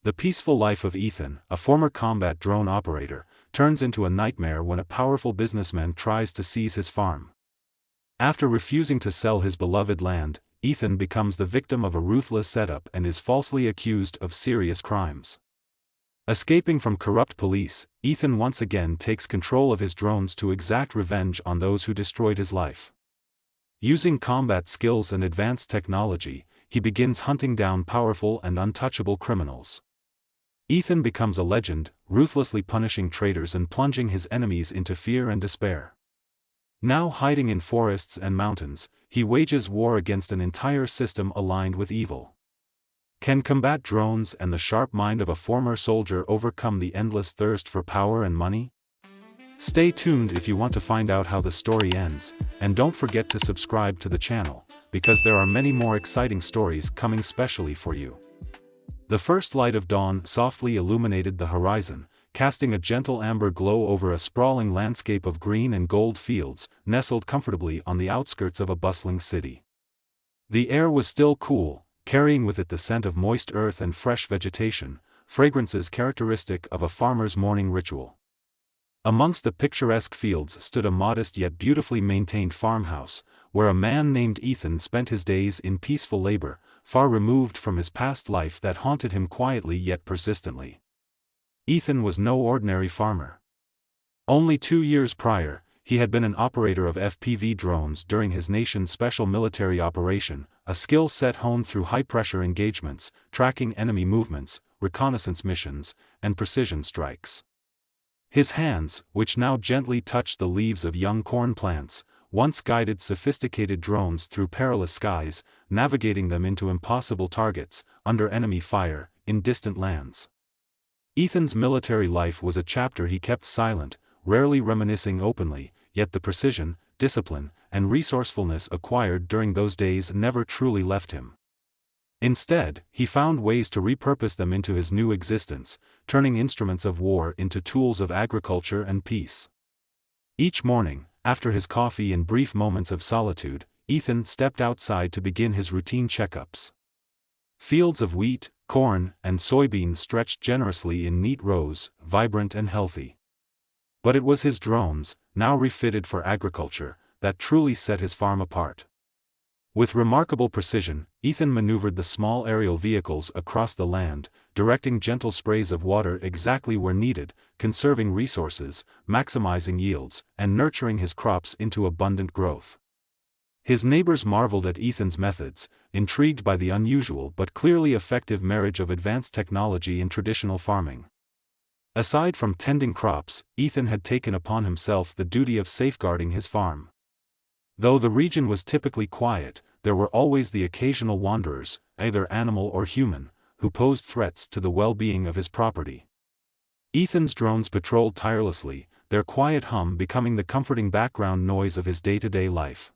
The peaceful life of Ethan, a former combat drone operator, turns into a nightmare when a powerful businessman tries to seize his farm. After refusing to sell his beloved land, Ethan becomes the victim of a ruthless setup and is falsely accused of serious crimes. Escaping from corrupt police, Ethan once again takes control of his drones to exact revenge on those who destroyed his life. Using combat skills and advanced technology, he begins hunting down powerful and untouchable criminals. Ethan becomes a legend, ruthlessly punishing traitors and plunging his enemies into fear and despair. Now hiding in forests and mountains, he wages war against an entire system aligned with evil. Can combat drones and the sharp mind of a former soldier overcome the endless thirst for power and money? Stay tuned if you want to find out how the story ends, and don't forget to subscribe to the channel, because there are many more exciting stories coming specially for you. The first light of dawn softly illuminated the horizon, casting a gentle amber glow over a sprawling landscape of green and gold fields, nestled comfortably on the outskirts of a bustling city. The air was still cool, carrying with it the scent of moist earth and fresh vegetation, fragrances characteristic of a farmer's morning ritual. Amongst the picturesque fields stood a modest yet beautifully maintained farmhouse, where a man named Ethan spent his days in peaceful labor, far removed from his past life that haunted him quietly yet persistently. Ethan was no ordinary farmer. Only 2 years prior, he had been an operator of FPV drones during his nation's special military operation, a skill set honed through high-pressure engagements, tracking enemy movements, reconnaissance missions, and precision strikes. His hands, which now gently touched the leaves of young corn plants, once guided sophisticated drones through perilous skies, navigating them into impossible targets, under enemy fire, in distant lands. Ethan's military life was a chapter he kept silent, rarely reminiscing openly, yet the precision, discipline, and resourcefulness acquired during those days never truly left him. Instead, he found ways to repurpose them into his new existence, turning instruments of war into tools of agriculture and peace. Each morning, after his coffee and brief moments of solitude, Ethan stepped outside to begin his routine checkups. Fields of wheat, corn, and soybean stretched generously in neat rows, vibrant and healthy. But it was his drones, now refitted for agriculture, that truly set his farm apart. With remarkable precision, Ethan maneuvered the small aerial vehicles across the land, directing gentle sprays of water exactly where needed, conserving resources, maximizing yields, and nurturing his crops into abundant growth. His neighbors marveled at Ethan's methods, intrigued by the unusual but clearly effective marriage of advanced technology and traditional farming. Aside from tending crops, Ethan had taken upon himself the duty of safeguarding his farm. Though the region was typically quiet, there were always the occasional wanderers, either animal or human, who posed threats to the well-being of his property. Ethan's drones patrolled tirelessly, their quiet hum becoming the comforting background noise of his day-to-day life.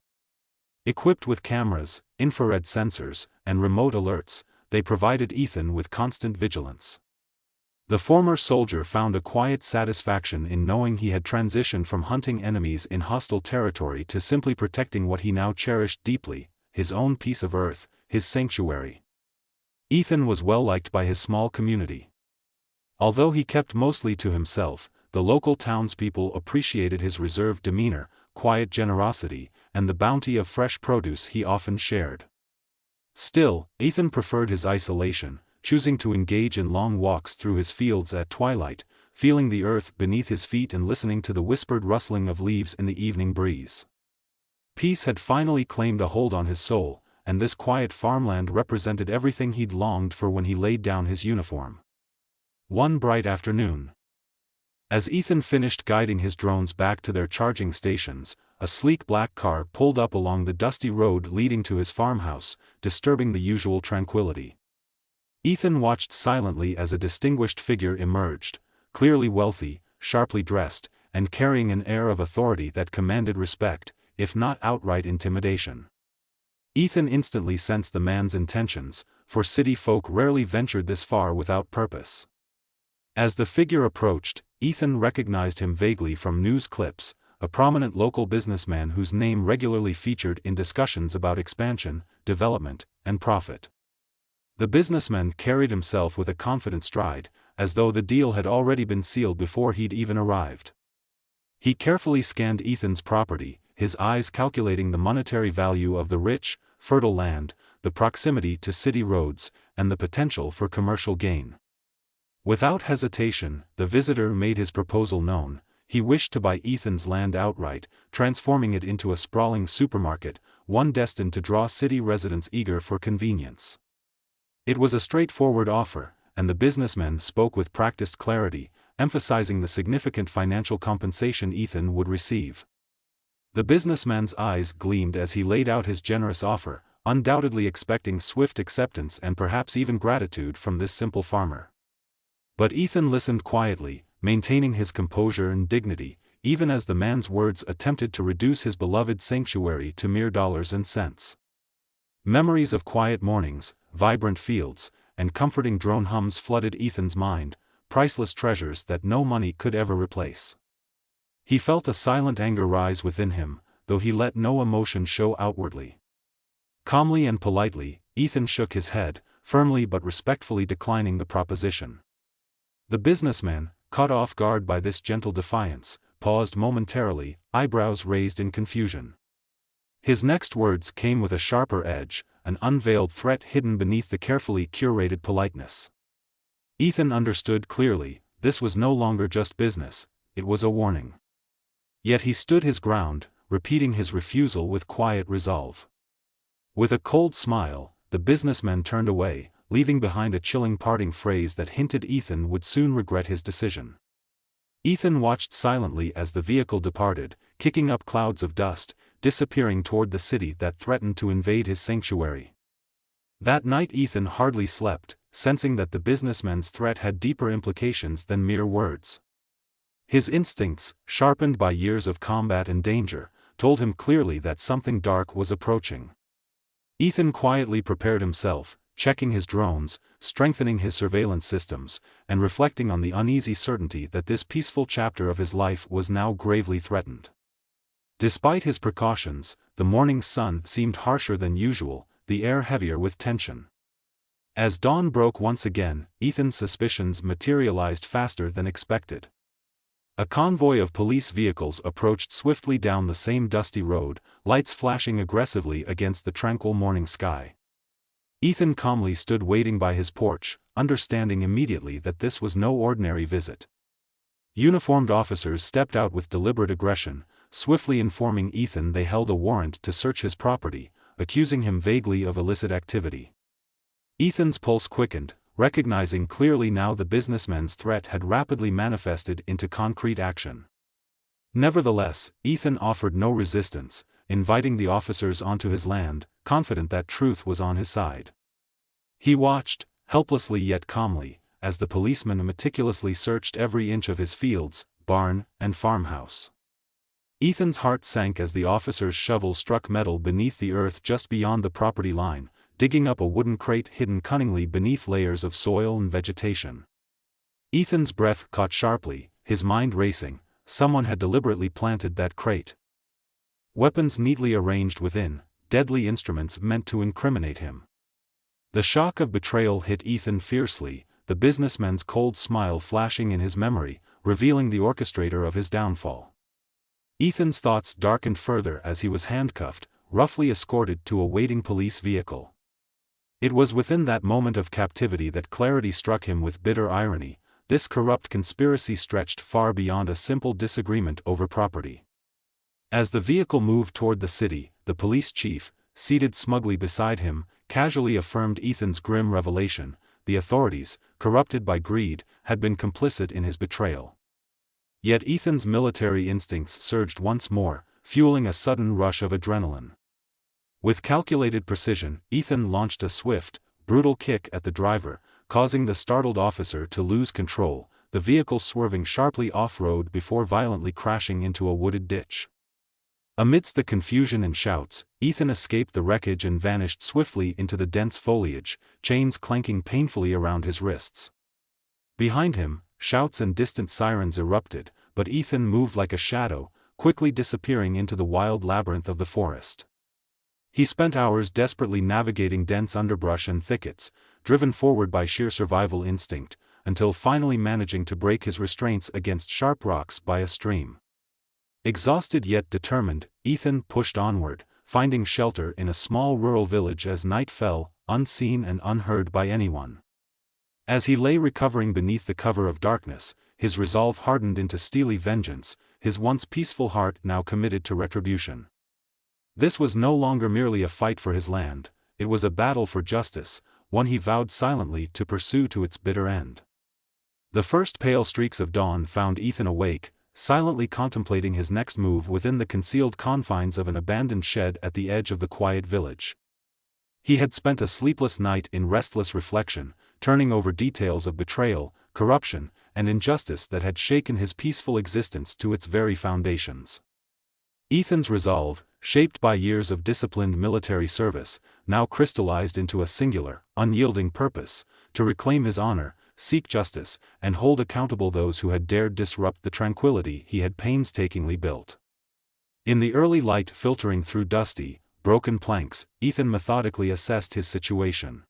Equipped with cameras, infrared sensors, and remote alerts, they provided Ethan with constant vigilance. The former soldier found a quiet satisfaction in knowing he had transitioned from hunting enemies in hostile territory to simply protecting what he now cherished deeply, his own piece of earth, his sanctuary. Ethan was well liked by his small community. Although he kept mostly to himself, the local townspeople appreciated his reserved demeanor, quiet generosity, and the bounty of fresh produce he often shared. Still, Ethan preferred his isolation, choosing to engage in long walks through his fields at twilight, feeling the earth beneath his feet and listening to the whispered rustling of leaves in the evening breeze. Peace had finally claimed a hold on his soul, and this quiet farmland represented everything he'd longed for when he laid down his uniform. One bright afternoon, as Ethan finished guiding his drones back to their charging stations, a sleek black car pulled up along the dusty road leading to his farmhouse, disturbing the usual tranquility. Ethan watched silently as a distinguished figure emerged, clearly wealthy, sharply dressed, and carrying an air of authority that commanded respect, if not outright intimidation. Ethan instantly sensed the man's intentions, for city folk rarely ventured this far without purpose. As the figure approached, Ethan recognized him vaguely from news clips, a prominent local businessman whose name regularly featured in discussions about expansion, development, and profit. The businessman carried himself with a confident stride, as though the deal had already been sealed before he'd even arrived. He carefully scanned Ethan's property, his eyes calculating the monetary value of the rich, fertile land, the proximity to city roads, and the potential for commercial gain. Without hesitation, the visitor made his proposal known. He wished to buy Ethan's land outright, transforming it into a sprawling supermarket, one destined to draw city residents eager for convenience. It was a straightforward offer, and the businessman spoke with practiced clarity, emphasizing the significant financial compensation Ethan would receive. The businessman's eyes gleamed as he laid out his generous offer, undoubtedly expecting swift acceptance and perhaps even gratitude from this simple farmer. But Ethan listened quietly, maintaining his composure and dignity, even as the man's words attempted to reduce his beloved sanctuary to mere dollars and cents. Memories of quiet mornings, vibrant fields, and comforting drone hums flooded Ethan's mind, priceless treasures that no money could ever replace. He felt a silent anger rise within him, though he let no emotion show outwardly. Calmly and politely, Ethan shook his head, firmly but respectfully declining the proposition. The businessman, caught off guard by this gentle defiance, paused momentarily, eyebrows raised in confusion. His next words came with a sharper edge, an unveiled threat hidden beneath the carefully curated politeness. Ethan understood clearly, this was no longer just business, it was a warning. Yet he stood his ground, repeating his refusal with quiet resolve. With a cold smile, the businessman turned away, leaving behind a chilling parting phrase that hinted Ethan would soon regret his decision. Ethan watched silently as the vehicle departed, kicking up clouds of dust, disappearing toward the city that threatened to invade his sanctuary. That night Ethan hardly slept, sensing that the businessman's threat had deeper implications than mere words. His instincts, sharpened by years of combat and danger, told him clearly that something dark was approaching. Ethan quietly prepared himself, checking his drones, strengthening his surveillance systems, and reflecting on the uneasy certainty that this peaceful chapter of his life was now gravely threatened. Despite his precautions, the morning sun seemed harsher than usual, the air heavier with tension. As dawn broke once again, Ethan's suspicions materialized faster than expected. A convoy of police vehicles approached swiftly down the same dusty road, lights flashing aggressively against the tranquil morning sky. Ethan calmly stood waiting by his porch, understanding immediately that this was no ordinary visit. Uniformed officers stepped out with deliberate aggression, swiftly informing Ethan they held a warrant to search his property, accusing him vaguely of illicit activity. Ethan's pulse quickened, recognizing clearly now the businessman's threat had rapidly manifested into concrete action. Nevertheless, Ethan offered no resistance, inviting the officers onto his land, confident that truth was on his side. He watched, helplessly yet calmly, as the policemen meticulously searched every inch of his fields, barn, and farmhouse. Ethan's heart sank as the officer's shovel struck metal beneath the earth just beyond the property line, digging up a wooden crate hidden cunningly beneath layers of soil and vegetation. Ethan's breath caught sharply, his mind racing. Someone had deliberately planted that crate. Weapons neatly arranged within, deadly instruments meant to incriminate him. The shock of betrayal hit Ethan fiercely, the businessman's cold smile flashing in his memory, revealing the orchestrator of his downfall. Ethan's thoughts darkened further as he was handcuffed, roughly escorted to a waiting police vehicle. It was within that moment of captivity that clarity struck him with bitter irony. This corrupt conspiracy stretched far beyond a simple disagreement over property. As the vehicle moved toward the city, the police chief, seated smugly beside him, casually affirmed Ethan's grim revelation: the authorities, corrupted by greed, had been complicit in his betrayal. Yet Ethan's military instincts surged once more, fueling a sudden rush of adrenaline. With calculated precision, Ethan launched a swift, brutal kick at the driver, causing the startled officer to lose control, the vehicle swerving sharply off-road before violently crashing into a wooded ditch. Amidst the confusion and shouts, Ethan escaped the wreckage and vanished swiftly into the dense foliage, chains clanking painfully around his wrists. Behind him, shouts and distant sirens erupted, but Ethan moved like a shadow, quickly disappearing into the wild labyrinth of the forest. He spent hours desperately navigating dense underbrush and thickets, driven forward by sheer survival instinct, until finally managing to break his restraints against sharp rocks by a stream. Exhausted yet determined, Ethan pushed onward, finding shelter in a small rural village as night fell, unseen and unheard by anyone. As he lay recovering beneath the cover of darkness, his resolve hardened into steely vengeance, his once peaceful heart now committed to retribution. This was no longer merely a fight for his land, it was a battle for justice, one he vowed silently to pursue to its bitter end. The first pale streaks of dawn found Ethan awake, silently contemplating his next move within the concealed confines of an abandoned shed at the edge of the quiet village. He had spent a sleepless night in restless reflection, turning over details of betrayal, corruption, and injustice that had shaken his peaceful existence to its very foundations. Ethan's resolve, shaped by years of disciplined military service, now crystallized into a singular, unyielding purpose: to reclaim his honor, seek justice, and hold accountable those who had dared disrupt the tranquility he had painstakingly built. In the early light filtering through dusty, broken planks, Ethan methodically assessed his situation.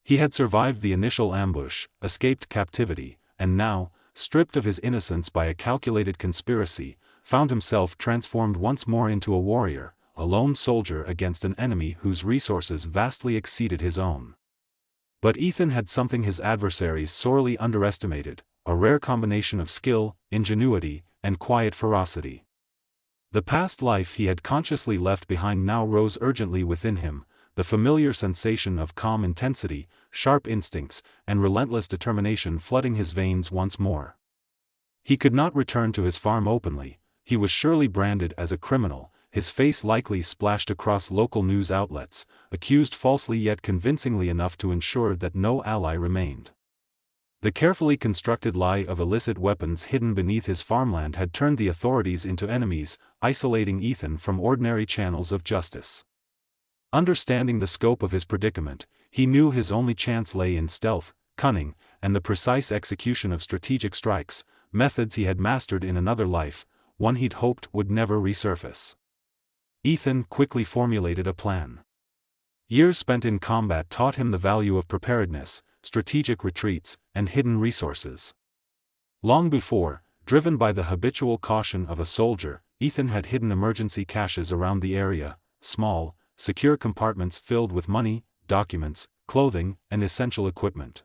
He had survived the initial ambush, escaped captivity, and now, stripped of his innocence by a calculated conspiracy, found himself transformed once more into a warrior, a lone soldier against an enemy whose resources vastly exceeded his own. But Ethan had something his adversaries sorely underestimated: a rare combination of skill, ingenuity, and quiet ferocity. The past life he had consciously left behind now rose urgently within him, the familiar sensation of calm intensity, sharp instincts, and relentless determination flooding his veins once more. He could not return to his farm openly, he was surely branded as a criminal, his face likely splashed across local news outlets, accused falsely yet convincingly enough to ensure that no ally remained. The carefully constructed lie of illicit weapons hidden beneath his farmland had turned the authorities into enemies, isolating Ethan from ordinary channels of justice. Understanding the scope of his predicament, he knew his only chance lay in stealth, cunning, and the precise execution of strategic strikes, methods he had mastered in another life, one he'd hoped would never resurface. Ethan quickly formulated a plan. Years spent in combat taught him the value of preparedness, strategic retreats, and hidden resources. Long before, driven by the habitual caution of a soldier, Ethan had hidden emergency caches around the area, small, secure compartments filled with money, documents, clothing, and essential equipment.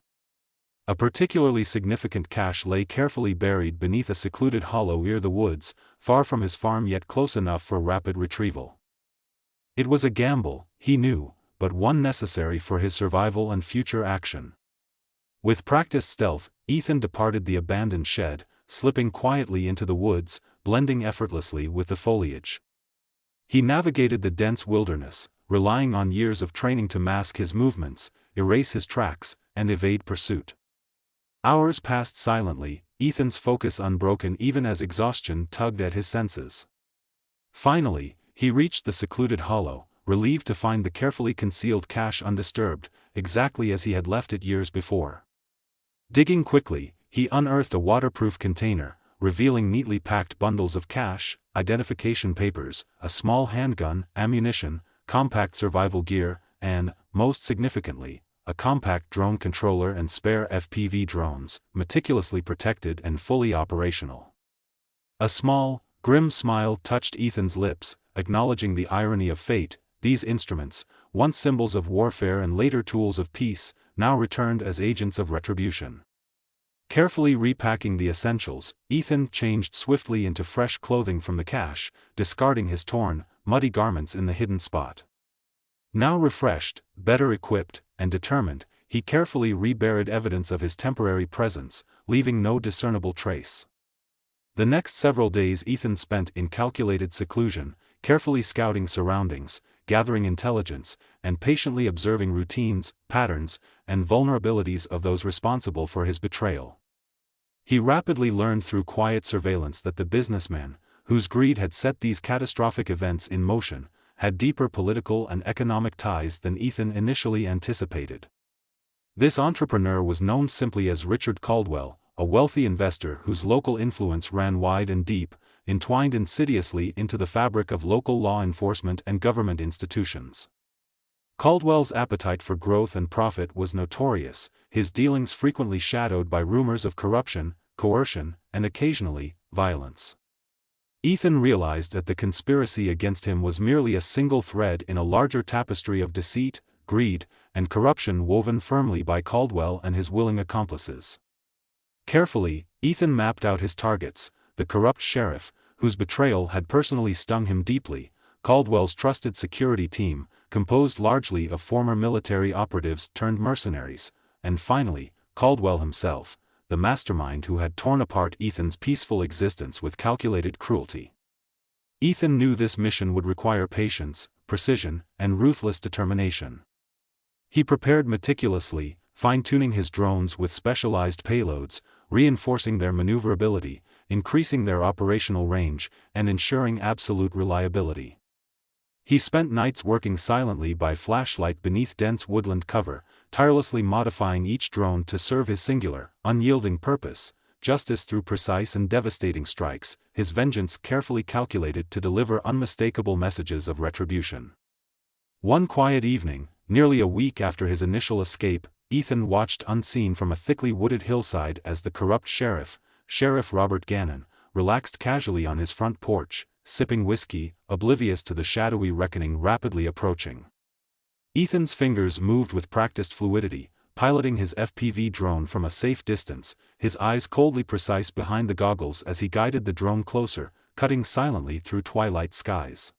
A particularly significant cache lay carefully buried beneath a secluded hollow near the woods, far from his farm yet close enough for rapid retrieval. It was a gamble, he knew, but one necessary for his survival and future action. With practiced stealth, Ethan departed the abandoned shed, slipping quietly into the woods, blending effortlessly with the foliage. He navigated the dense wilderness, relying on years of training to mask his movements, erase his tracks, and evade pursuit. Hours passed silently, Ethan's focus unbroken even as exhaustion tugged at his senses. Finally, he reached the secluded hollow, relieved to find the carefully concealed cache undisturbed, exactly as he had left it years before. Digging quickly, he unearthed a waterproof container, revealing neatly packed bundles of cash, identification papers, a small handgun, ammunition, compact survival gear, and, most significantly, a compact drone controller and spare FPV drones, meticulously protected and fully operational. A small, grim smile touched Ethan's lips, acknowledging the irony of fate. These instruments, once symbols of warfare and later tools of peace, now returned as agents of retribution. Carefully repacking the essentials, Ethan changed swiftly into fresh clothing from the cache, discarding his torn, muddy garments in the hidden spot. Now refreshed, better equipped, and determined, he carefully reburied evidence of his temporary presence, leaving no discernible trace. The next several days Ethan spent in calculated seclusion, carefully scouting surroundings, gathering intelligence, and patiently observing routines, patterns, and vulnerabilities of those responsible for his betrayal. He rapidly learned through quiet surveillance that the businessman, whose greed had set these catastrophic events in motion, had deeper political and economic ties than Ethan initially anticipated. This entrepreneur was known simply as Richard Caldwell, a wealthy investor whose local influence ran wide and deep, entwined insidiously into the fabric of local law enforcement and government institutions. Caldwell's appetite for growth and profit was notorious, his dealings frequently shadowed by rumors of corruption, coercion, and occasionally, violence. Ethan realized that the conspiracy against him was merely a single thread in a larger tapestry of deceit, greed, and corruption woven firmly by Caldwell and his willing accomplices. Carefully, Ethan mapped out his targets: the corrupt sheriff, whose betrayal had personally stung him deeply; Caldwell's trusted security team, composed largely of former military operatives turned mercenaries; and finally, Caldwell himself, the mastermind who had torn apart Ethan's peaceful existence with calculated cruelty. Ethan knew this mission would require patience, precision, and ruthless determination. He prepared meticulously, fine-tuning his drones with specialized payloads, reinforcing their maneuverability, increasing their operational range, and ensuring absolute reliability. He spent nights working silently by flashlight beneath dense woodland cover, tirelessly modifying each drone to serve his singular, unyielding purpose: justice through precise and devastating strikes, his vengeance carefully calculated to deliver unmistakable messages of retribution. One quiet evening, nearly a week after his initial escape, Ethan watched unseen from a thickly wooded hillside as the corrupt sheriff, Sheriff Robert Gannon, relaxed casually on his front porch, sipping whiskey, oblivious to the shadowy reckoning rapidly approaching. Ethan's fingers moved with practiced fluidity, piloting his FPV drone from a safe distance, his eyes coldly precise behind the goggles as he guided the drone closer, cutting silently through twilight skies.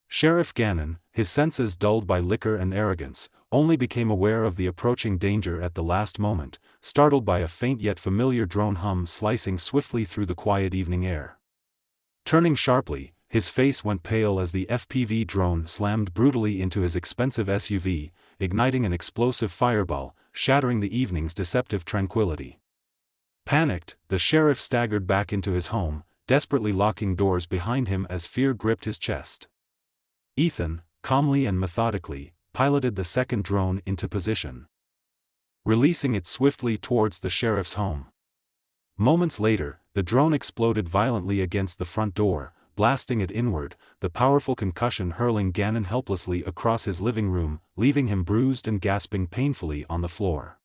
Sheriff Gannon, his senses dulled by liquor and arrogance, only became aware of the approaching danger at the last moment, startled by a faint yet familiar drone hum slicing swiftly through the quiet evening air. Turning sharply, his face went pale as the FPV drone slammed brutally into his expensive SUV, igniting an explosive fireball, shattering the evening's deceptive tranquility. Panicked, the sheriff staggered back into his home, desperately locking doors behind him as fear gripped his chest. Ethan, calmly and methodically, piloted the second drone into position, releasing it swiftly towards the sheriff's home. Moments later, the drone exploded violently against the front door, blasting it inward, the powerful concussion hurling Gannon helplessly across his living room, leaving him bruised and gasping painfully on the floor.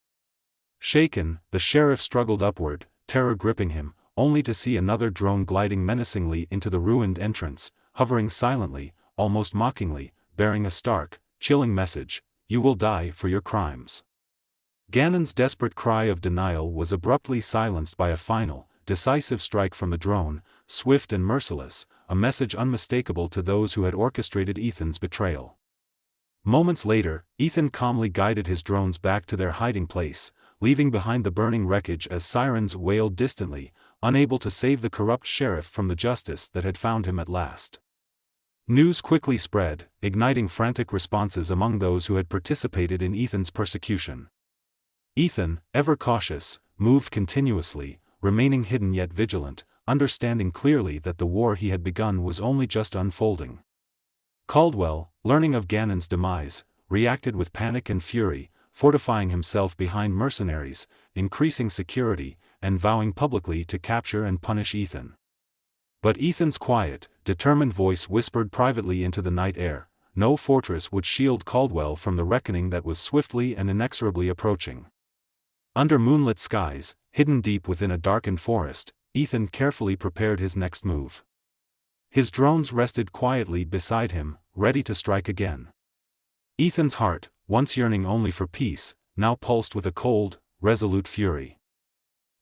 Shaken, the sheriff struggled upward, terror gripping him, only to see another drone gliding menacingly into the ruined entrance, hovering silently, almost mockingly, bearing a stark, chilling message: "You will die for your crimes." Gannon's desperate cry of denial was abruptly silenced by a final, decisive strike from the drone, swift and merciless, a message unmistakable to those who had orchestrated Ethan's betrayal. Moments later, Ethan calmly guided his drones back to their hiding place, leaving behind the burning wreckage as sirens wailed distantly, unable to save the corrupt sheriff from the justice that had found him at last. News quickly spread, igniting frantic responses among those who had participated in Ethan's persecution. Ethan, ever cautious, moved continuously, remaining hidden yet vigilant, understanding clearly that the war he had begun was only just unfolding. Caldwell, learning of Gannon's demise, reacted with panic and fury, fortifying himself behind mercenaries, increasing security, and vowing publicly to capture and punish Ethan. But Ethan's quiet, determined voice whispered privately into the night air: no fortress would shield Caldwell from the reckoning that was swiftly and inexorably approaching. Under moonlit skies, hidden deep within a darkened forest, Ethan carefully prepared his next move. His drones rested quietly beside him, ready to strike again. Ethan's heart, once yearning only for peace, now pulsed with a cold, resolute fury.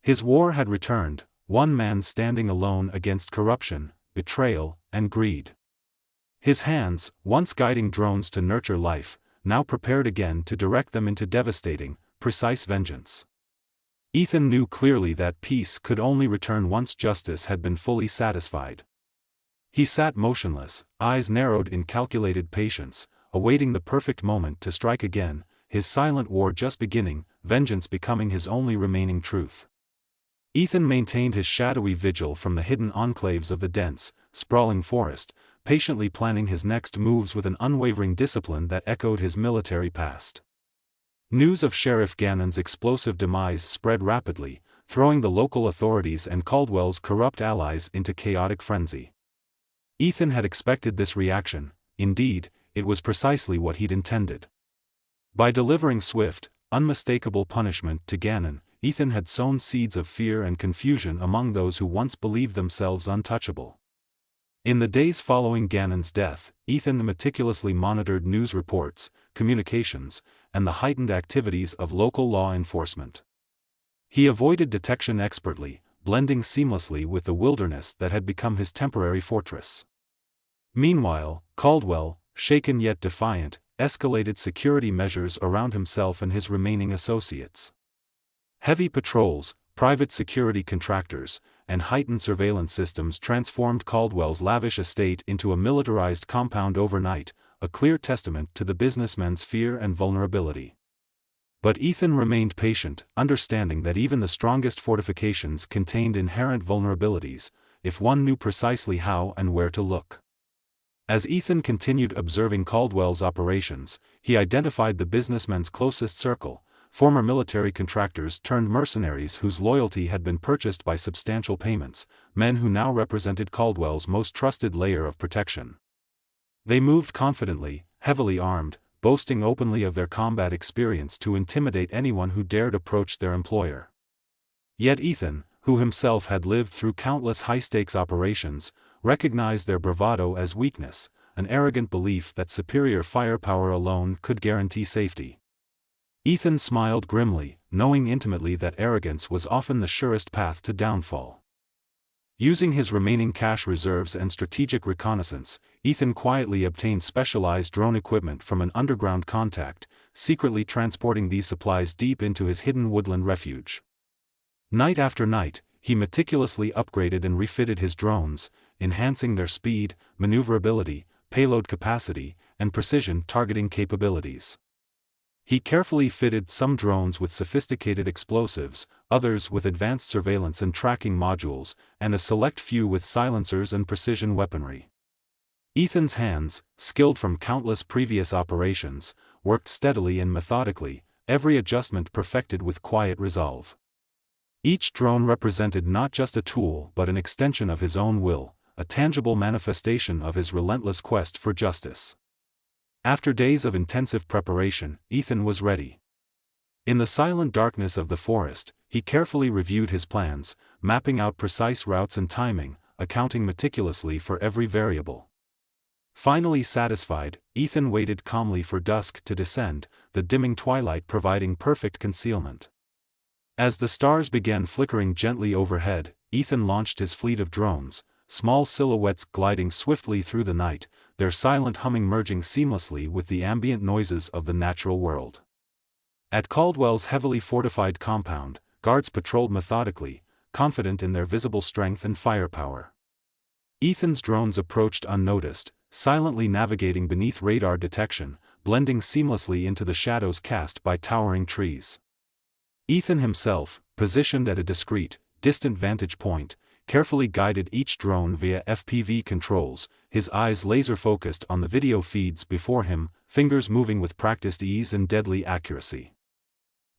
His war had returned, one man standing alone against corruption, betrayal, and greed. His hands, once guiding drones to nurture life, now prepared again to direct them into devastating, precise vengeance. Ethan knew clearly that peace could only return once justice had been fully satisfied. He sat motionless, eyes narrowed in calculated patience, awaiting the perfect moment to strike again, his silent war just beginning, vengeance becoming his only remaining truth. Ethan maintained his shadowy vigil from the hidden enclaves of the dense, sprawling forest, patiently planning his next moves with an unwavering discipline that echoed his military past. News of Sheriff Gannon's explosive demise spread rapidly, throwing the local authorities and Caldwell's corrupt allies into chaotic frenzy. Ethan had expected this reaction. Indeed, it was precisely what he'd intended. By delivering swift, unmistakable punishment to Gannon, Ethan had sown seeds of fear and confusion among those who once believed themselves untouchable. In the days following Gannon's death, Ethan meticulously monitored news reports, communications, and the heightened activities of local law enforcement. He avoided detection expertly, blending seamlessly with the wilderness that had become his temporary fortress. Meanwhile, Caldwell, shaken yet defiant, escalated security measures around himself and his remaining associates. Heavy patrols, private security contractors, and heightened surveillance systems transformed Caldwell's lavish estate into a militarized compound overnight, a clear testament to the businessman's fear and vulnerability. But Ethan remained patient, understanding that even the strongest fortifications contained inherent vulnerabilities, if one knew precisely how and where to look. As Ethan continued observing Caldwell's operations, he identified the businessman's closest circle, former military contractors turned mercenaries whose loyalty had been purchased by substantial payments, men who now represented Caldwell's most trusted layer of protection. They moved confidently, heavily armed, boasting openly of their combat experience to intimidate anyone who dared approach their employer. Yet Ethan, who himself had lived through countless high-stakes operations, recognized their bravado as weakness, an arrogant belief that superior firepower alone could guarantee safety. Ethan smiled grimly, knowing intimately that arrogance was often the surest path to downfall. Using his remaining cash reserves and strategic reconnaissance, Ethan quietly obtained specialized drone equipment from an underground contact, secretly transporting these supplies deep into his hidden woodland refuge. Night after night, he meticulously upgraded and refitted his drones, enhancing their speed, maneuverability, payload capacity, and precision targeting capabilities. He carefully fitted some drones with sophisticated explosives, others with advanced surveillance and tracking modules, and a select few with silencers and precision weaponry. Ethan's hands, skilled from countless previous operations, worked steadily and methodically, every adjustment perfected with quiet resolve. Each drone represented not just a tool but an extension of his own will, a tangible manifestation of his relentless quest for justice. After days of intensive preparation, Ethan was ready. In the silent darkness of the forest, he carefully reviewed his plans, mapping out precise routes and timing, accounting meticulously for every variable. Finally satisfied, Ethan waited calmly for dusk to descend, the dimming twilight providing perfect concealment. As the stars began flickering gently overhead, Ethan launched his fleet of drones, small silhouettes gliding swiftly through the night, their silent humming merging seamlessly with the ambient noises of the natural world. At Caldwell's heavily fortified compound, guards patrolled methodically, confident in their visible strength and firepower. Ethan's drones approached unnoticed, silently navigating beneath radar detection, blending seamlessly into the shadows cast by towering trees. Ethan himself, positioned at a discreet, distant vantage point, carefully guided each drone via FPV controls, his eyes laser-focused on the video feeds before him, fingers moving with practiced ease and deadly accuracy.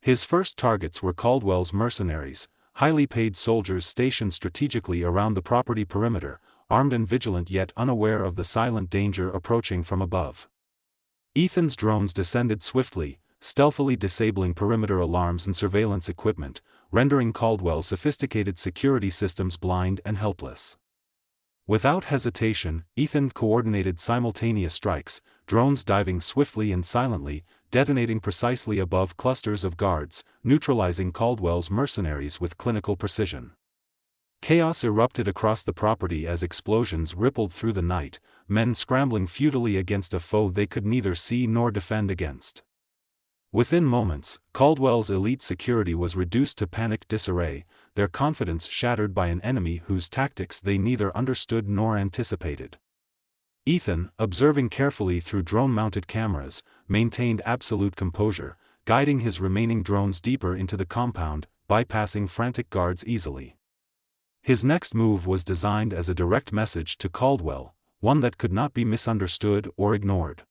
His first targets were Caldwell's mercenaries, highly paid soldiers stationed strategically around the property perimeter, armed and vigilant yet unaware of the silent danger approaching from above. Ethan's drones descended swiftly, stealthily disabling perimeter alarms and surveillance equipment, rendering Caldwell's sophisticated security systems blind and helpless. Without hesitation, Ethan coordinated simultaneous strikes, drones diving swiftly and silently, detonating precisely above clusters of guards, neutralizing Caldwell's mercenaries with clinical precision. Chaos erupted across the property as explosions rippled through the night, men scrambling futilely against a foe they could neither see nor defend against. Within moments, Caldwell's elite security was reduced to panicked disarray, their confidence shattered by an enemy whose tactics they neither understood nor anticipated. Ethan, observing carefully through drone-mounted cameras, maintained absolute composure, guiding his remaining drones deeper into the compound, bypassing frantic guards easily. His next move was designed as a direct message to Caldwell, one that could not be misunderstood or ignored.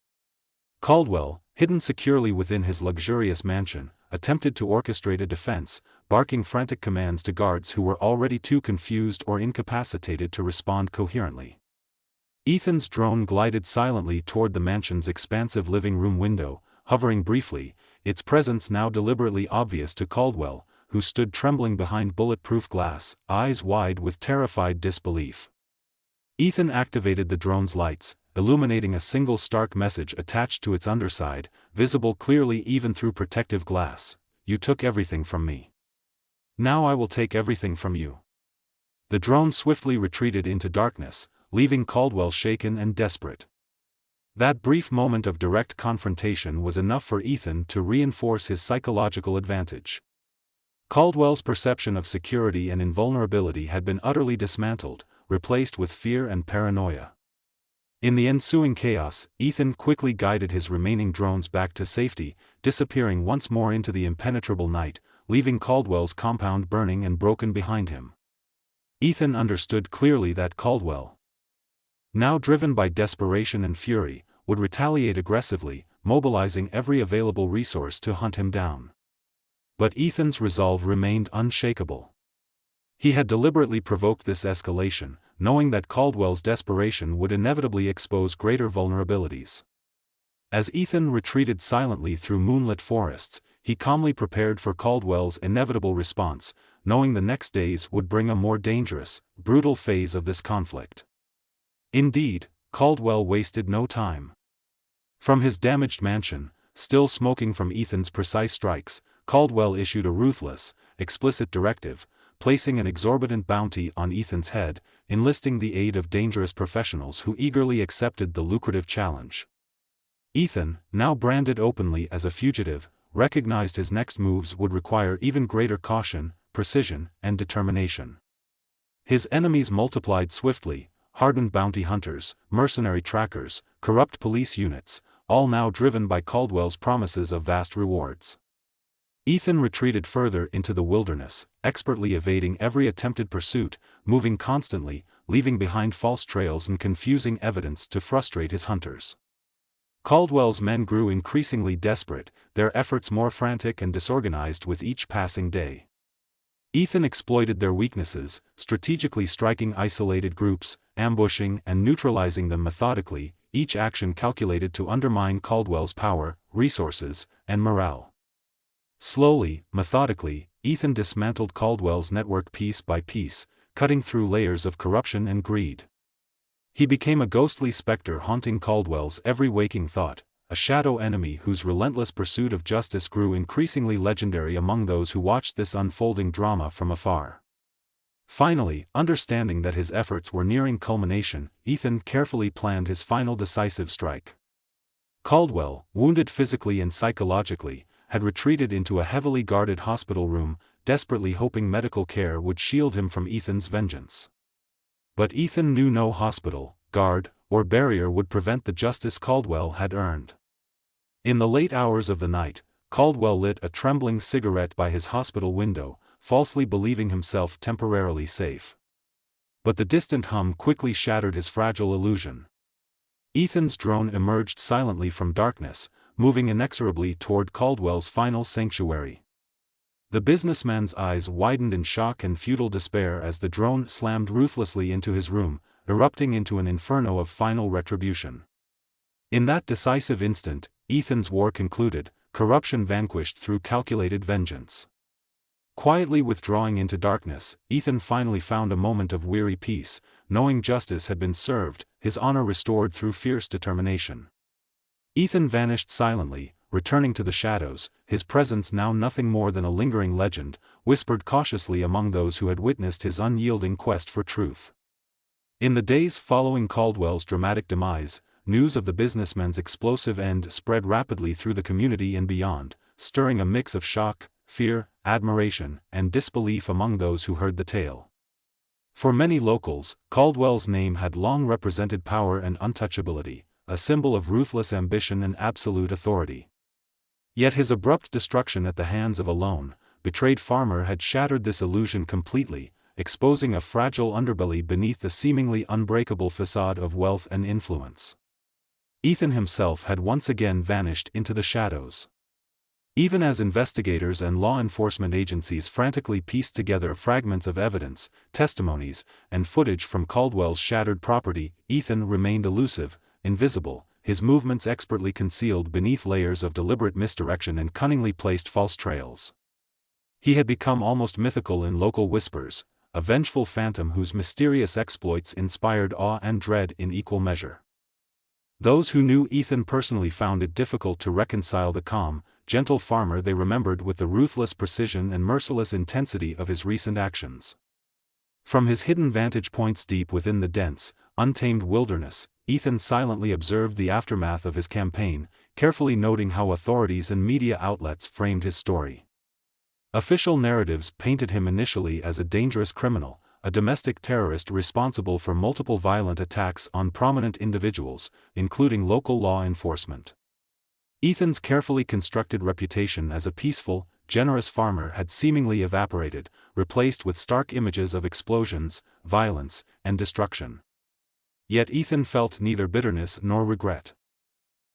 Caldwell, hidden securely within his luxurious mansion, attempted to orchestrate a defense, barking frantic commands to guards who were already too confused or incapacitated to respond coherently. Ethan's drone glided silently toward the mansion's expansive living room window, hovering briefly, its presence now deliberately obvious to Caldwell, who stood trembling behind bulletproof glass, eyes wide with terrified disbelief. Ethan activated the drone's lights, illuminating a single stark message attached to its underside, visible clearly even through protective glass: "You took everything from me. Now I will take everything from you." The drone swiftly retreated into darkness, leaving Caldwell shaken and desperate. That brief moment of direct confrontation was enough for Ethan to reinforce his psychological advantage. Caldwell's perception of security and invulnerability had been utterly dismantled, replaced with fear and paranoia. In the ensuing chaos, Ethan quickly guided his remaining drones back to safety, disappearing once more into the impenetrable night, leaving Caldwell's compound burning and broken behind him. Ethan understood clearly that Caldwell, now driven by desperation and fury, would retaliate aggressively, mobilizing every available resource to hunt him down. But Ethan's resolve remained unshakable. He had deliberately provoked this escalation, knowing that Caldwell's desperation would inevitably expose greater vulnerabilities. As Ethan retreated silently through moonlit forests, he calmly prepared for Caldwell's inevitable response, knowing the next days would bring a more dangerous, brutal phase of this conflict. Indeed, Caldwell wasted no time. From his damaged mansion, still smoking from Ethan's precise strikes, Caldwell issued a ruthless, explicit directive, placing an exorbitant bounty on Ethan's head, enlisting the aid of dangerous professionals who eagerly accepted the lucrative challenge. Ethan, now branded openly as a fugitive, recognized his next moves would require even greater caution, precision, and determination. His enemies multiplied swiftly: hardened bounty hunters, mercenary trackers, corrupt police units, all now driven by Caldwell's promises of vast rewards. Ethan retreated further into the wilderness, expertly evading every attempted pursuit, moving constantly, leaving behind false trails and confusing evidence to frustrate his hunters. Caldwell's men grew increasingly desperate, their efforts more frantic and disorganized with each passing day. Ethan exploited their weaknesses, strategically striking isolated groups, ambushing and neutralizing them methodically, each action calculated to undermine Caldwell's power, resources, and morale. Slowly, methodically, Ethan dismantled Caldwell's network piece by piece, cutting through layers of corruption and greed. He became a ghostly specter haunting Caldwell's every waking thought, a shadow enemy whose relentless pursuit of justice grew increasingly legendary among those who watched this unfolding drama from afar. Finally, understanding that his efforts were nearing culmination, Ethan carefully planned his final decisive strike. Caldwell, wounded physically and psychologically, had retreated into a heavily guarded hospital room, desperately hoping medical care would shield him from Ethan's vengeance. But Ethan knew no hospital, guard, or barrier would prevent the justice Caldwell had earned. In the late hours of the night, Caldwell lit a trembling cigarette by his hospital window, falsely believing himself temporarily safe. But the distant hum quickly shattered his fragile illusion. Ethan's drone emerged silently from darkness, moving inexorably toward Caldwell's final sanctuary. The businessman's eyes widened in shock and futile despair as the drone slammed ruthlessly into his room, erupting into an inferno of final retribution. In that decisive instant, Ethan's war concluded, corruption vanquished through calculated vengeance. Quietly withdrawing into darkness, Ethan finally found a moment of weary peace, knowing justice had been served, his honor restored through fierce determination. Ethan vanished silently, returning to the shadows, his presence now nothing more than a lingering legend, whispered cautiously among those who had witnessed his unyielding quest for truth. In the days following Caldwell's dramatic demise, news of the businessman's explosive end spread rapidly through the community and beyond, stirring a mix of shock, fear, admiration, and disbelief among those who heard the tale. For many locals, Caldwell's name had long represented power and untouchability, a symbol of ruthless ambition and absolute authority. Yet his abrupt destruction at the hands of a lone, betrayed farmer had shattered this illusion completely, exposing a fragile underbelly beneath the seemingly unbreakable facade of wealth and influence. Ethan himself had once again vanished into the shadows. Even as investigators and law enforcement agencies frantically pieced together fragments of evidence, testimonies, and footage from Caldwell's shattered property, Ethan remained elusive, invisible, his movements expertly concealed beneath layers of deliberate misdirection and cunningly placed false trails. He had become almost mythical in local whispers, a vengeful phantom whose mysterious exploits inspired awe and dread in equal measure. Those who knew Ethan personally found it difficult to reconcile the calm, gentle farmer they remembered with the ruthless precision and merciless intensity of his recent actions. From his hidden vantage points deep within the dense, untamed wilderness, Ethan silently observed the aftermath of his campaign, carefully noting how authorities and media outlets framed his story. Official narratives painted him initially as a dangerous criminal, a domestic terrorist responsible for multiple violent attacks on prominent individuals, including local law enforcement. Ethan's carefully constructed reputation as a peaceful, generous farmer had seemingly evaporated, replaced with stark images of explosions, violence, and destruction. Yet Ethan felt neither bitterness nor regret.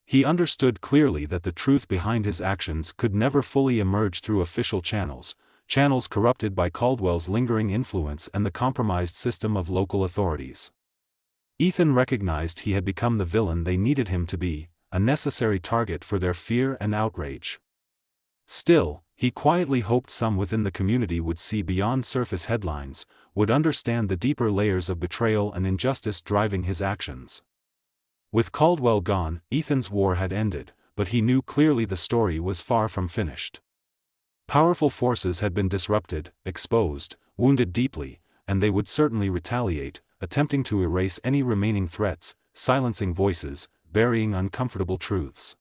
He understood clearly that the truth behind his actions could never fully emerge through official channels corrupted by Caldwell's lingering influence and the compromised system of local authorities. Ethan recognized he had become the villain they needed him to be, a necessary target for their fear and outrage. Still, he quietly hoped some within the community would see beyond surface headlines, would understand the deeper layers of betrayal and injustice driving his actions. With Caldwell gone, Ethan's war had ended, but he knew clearly the story was far from finished. Powerful forces had been disrupted, exposed, wounded deeply, and they would certainly retaliate, attempting to erase any remaining threats, silencing voices, burying uncomfortable truths.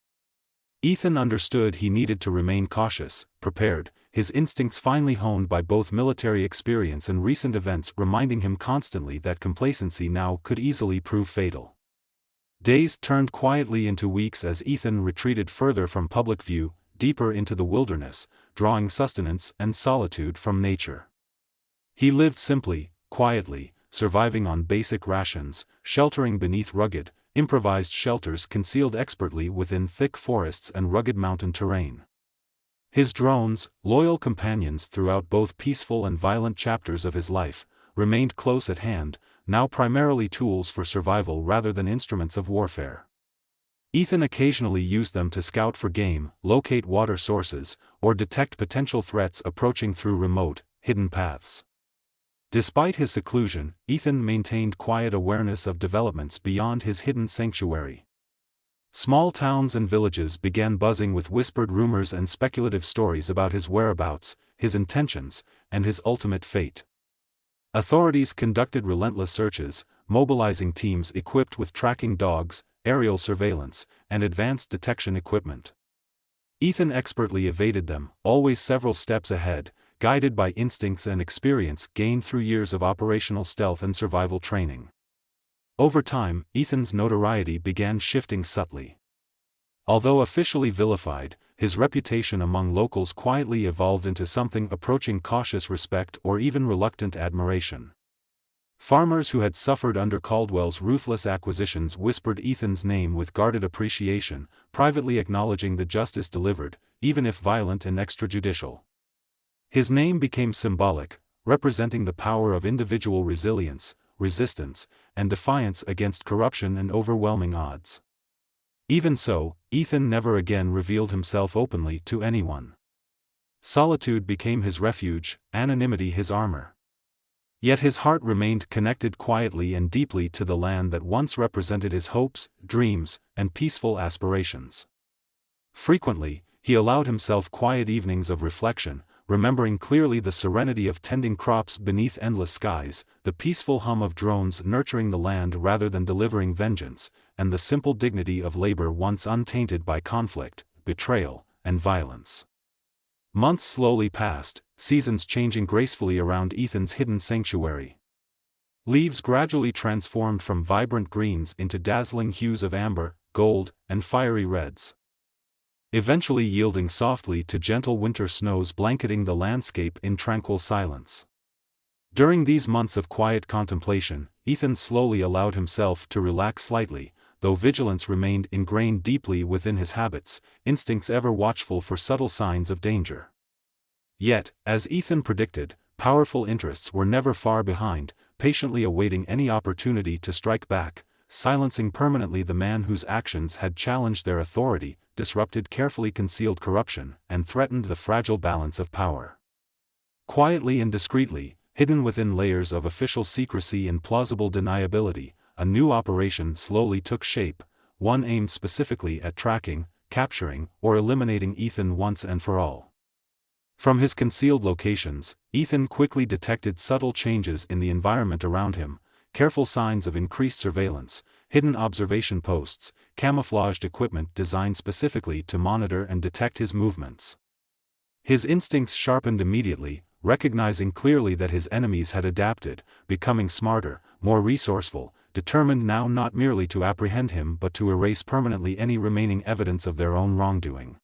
Ethan understood he needed to remain cautious, prepared, his instincts finely honed by both military experience and recent events reminding him constantly that complacency now could easily prove fatal. Days turned quietly into weeks as Ethan retreated further from public view, deeper into the wilderness, drawing sustenance and solitude from nature. He lived simply, quietly, surviving on basic rations, sheltering beneath rugged, improvised shelters concealed expertly within thick forests and rugged mountain terrain. His drones, loyal companions throughout both peaceful and violent chapters of his life, remained close at hand, now primarily tools for survival rather than instruments of warfare. Ethan occasionally used them to scout for game, locate water sources, or detect potential threats approaching through remote, hidden paths. Despite his seclusion, Ethan maintained quiet awareness of developments beyond his hidden sanctuary. Small towns and villages began buzzing with whispered rumors and speculative stories about his whereabouts, his intentions, and his ultimate fate. Authorities conducted relentless searches, mobilizing teams equipped with tracking dogs, aerial surveillance, and advanced detection equipment. Ethan expertly evaded them, always several steps ahead, guided by instincts and experience gained through years of operational stealth and survival training. Over time, Ethan's notoriety began shifting subtly. Although officially vilified, his reputation among locals quietly evolved into something approaching cautious respect or even reluctant admiration. Farmers who had suffered under Caldwell's ruthless acquisitions whispered Ethan's name with guarded appreciation, privately acknowledging the justice delivered, even if violent and extrajudicial. His name became symbolic, representing the power of individual resilience, resistance, and defiance against corruption and overwhelming odds. Even so, Ethan never again revealed himself openly to anyone. Solitude became his refuge, anonymity his armor. Yet his heart remained connected quietly and deeply to the land that once represented his hopes, dreams, and peaceful aspirations. Frequently, he allowed himself quiet evenings of reflection, remembering clearly the serenity of tending crops beneath endless skies, the peaceful hum of drones nurturing the land rather than delivering vengeance, and the simple dignity of labor once untainted by conflict, betrayal, and violence. Months slowly passed, seasons changing gracefully around Ethan's hidden sanctuary. Leaves gradually transformed from vibrant greens into dazzling hues of amber, gold, and fiery reds, eventually yielding softly to gentle winter snows blanketing the landscape in tranquil silence. During these months of quiet contemplation, Ethan slowly allowed himself to relax slightly, though vigilance remained ingrained deeply within his habits, instincts ever watchful for subtle signs of danger. Yet, as Ethan predicted, powerful interests were never far behind, patiently awaiting any opportunity to strike back, silencing permanently the man whose actions had challenged their authority, disrupted carefully concealed corruption, and threatened the fragile balance of power. Quietly and discreetly, hidden within layers of official secrecy and plausible deniability, a new operation slowly took shape, one aimed specifically at tracking, capturing, or eliminating Ethan once and for all. From his concealed locations, Ethan quickly detected subtle changes in the environment around him, careful signs of increased surveillance, hidden observation posts, camouflaged equipment designed specifically to monitor and detect his movements. His instincts sharpened immediately, recognizing clearly that his enemies had adapted, becoming smarter, more resourceful, determined now not merely to apprehend him but to erase permanently any remaining evidence of their own wrongdoing.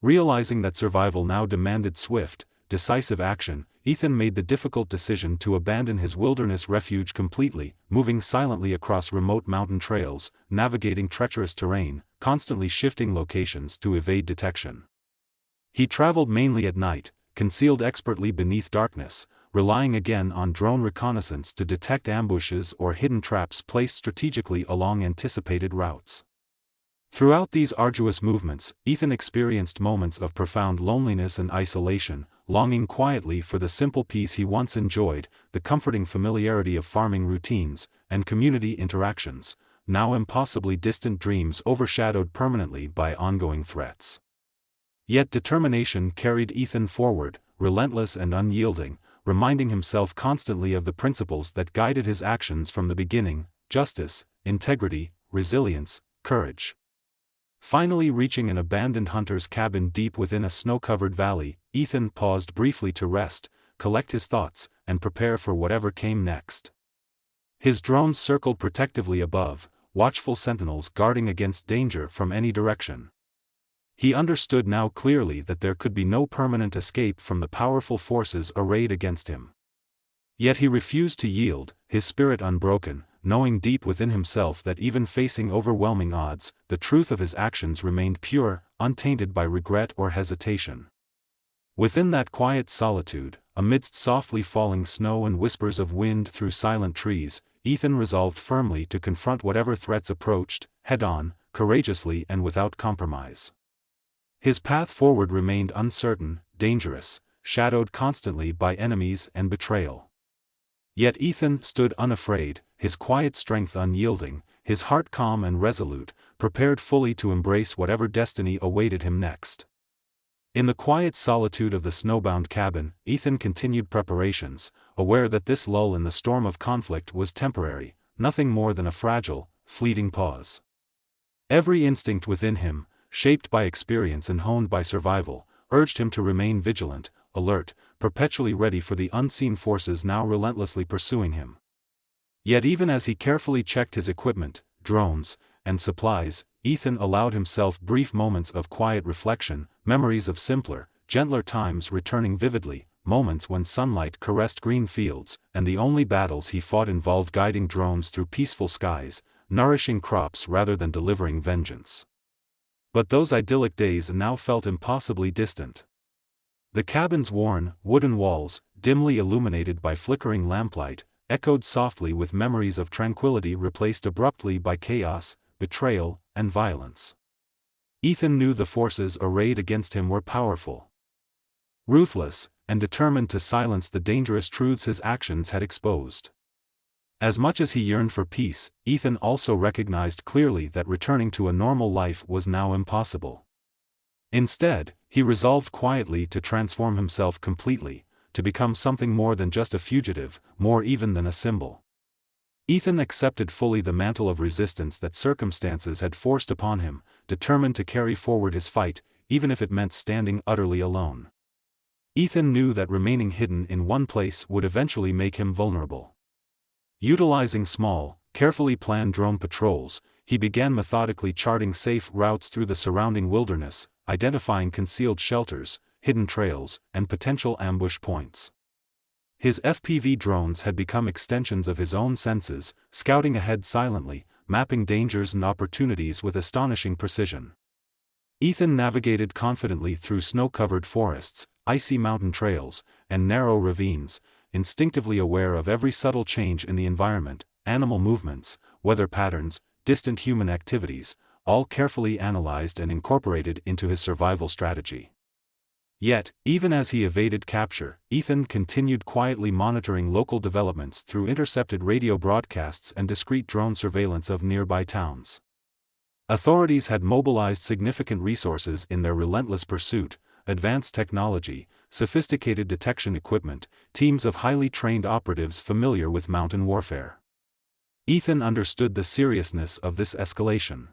Realizing that survival now demanded swift, decisive action, Ethan made the difficult decision to abandon his wilderness refuge completely, moving silently across remote mountain trails, navigating treacherous terrain, constantly shifting locations to evade detection. He traveled mainly at night, concealed expertly beneath darkness, relying again on drone reconnaissance to detect ambushes or hidden traps placed strategically along anticipated routes. Throughout these arduous movements, Ethan experienced moments of profound loneliness and isolation, longing quietly for the simple peace he once enjoyed, the comforting familiarity of farming routines, and community interactions, now impossibly distant dreams overshadowed permanently by ongoing threats. Yet determination carried Ethan forward, relentless and unyielding, reminding himself constantly of the principles that guided his actions from the beginning: justice, integrity, resilience, courage. Finally reaching an abandoned hunter's cabin deep within a snow-covered valley, Ethan paused briefly to rest, collect his thoughts, and prepare for whatever came next. His drones circled protectively above, watchful sentinels guarding against danger from any direction. He understood now clearly that there could be no permanent escape from the powerful forces arrayed against him. Yet he refused to yield, his spirit unbroken, knowing deep within himself that even facing overwhelming odds, the truth of his actions remained pure, untainted by regret or hesitation. Within that quiet solitude, amidst softly falling snow and whispers of wind through silent trees, Ethan resolved firmly to confront whatever threats approached, head-on, courageously and without compromise. His path forward remained uncertain, dangerous, shadowed constantly by enemies and betrayal. Yet Ethan stood unafraid, his quiet strength unyielding, his heart calm and resolute, prepared fully to embrace whatever destiny awaited him next. In the quiet solitude of the snowbound cabin, Ethan continued preparations, aware that this lull in the storm of conflict was temporary, nothing more than a fragile, fleeting pause. Every instinct within him, shaped by experience and honed by survival, urged him to remain vigilant, alert, perpetually ready for the unseen forces now relentlessly pursuing him. Yet even as he carefully checked his equipment, drones, and supplies, Ethan allowed himself brief moments of quiet reflection, memories of simpler, gentler times returning vividly, moments when sunlight caressed green fields, and the only battles he fought involved guiding drones through peaceful skies, nourishing crops rather than delivering vengeance. But those idyllic days now felt impossibly distant. The cabin's worn, wooden walls, dimly illuminated by flickering lamplight, echoed softly with memories of tranquility replaced abruptly by chaos, betrayal, and violence. Ethan knew the forces arrayed against him were powerful, ruthless, and determined to silence the dangerous truths his actions had exposed. As much as he yearned for peace, Ethan also recognized clearly that returning to a normal life was now impossible. Instead, he resolved quietly to transform himself completely, to become something more than just a fugitive, more even than a symbol. Ethan accepted fully the mantle of resistance that circumstances had forced upon him, determined to carry forward his fight, even if it meant standing utterly alone. Ethan knew that remaining hidden in one place would eventually make him vulnerable. Utilizing small, carefully planned drone patrols, he began methodically charting safe routes through the surrounding wilderness, identifying concealed shelters, hidden trails, and potential ambush points. His FPV drones had become extensions of his own senses, scouting ahead silently, mapping dangers and opportunities with astonishing precision. Ethan navigated confidently through snow-covered forests, icy mountain trails, and narrow ravines, instinctively aware of every subtle change in the environment, animal movements, weather patterns, distant human activities, all carefully analyzed and incorporated into his survival strategy. Yet, even as he evaded capture, Ethan continued quietly monitoring local developments through intercepted radio broadcasts and discreet drone surveillance of nearby towns. Authorities had mobilized significant resources in their relentless pursuit: advanced technology, sophisticated detection equipment, teams of highly trained operatives familiar with mountain warfare. Ethan understood the seriousness of this escalation.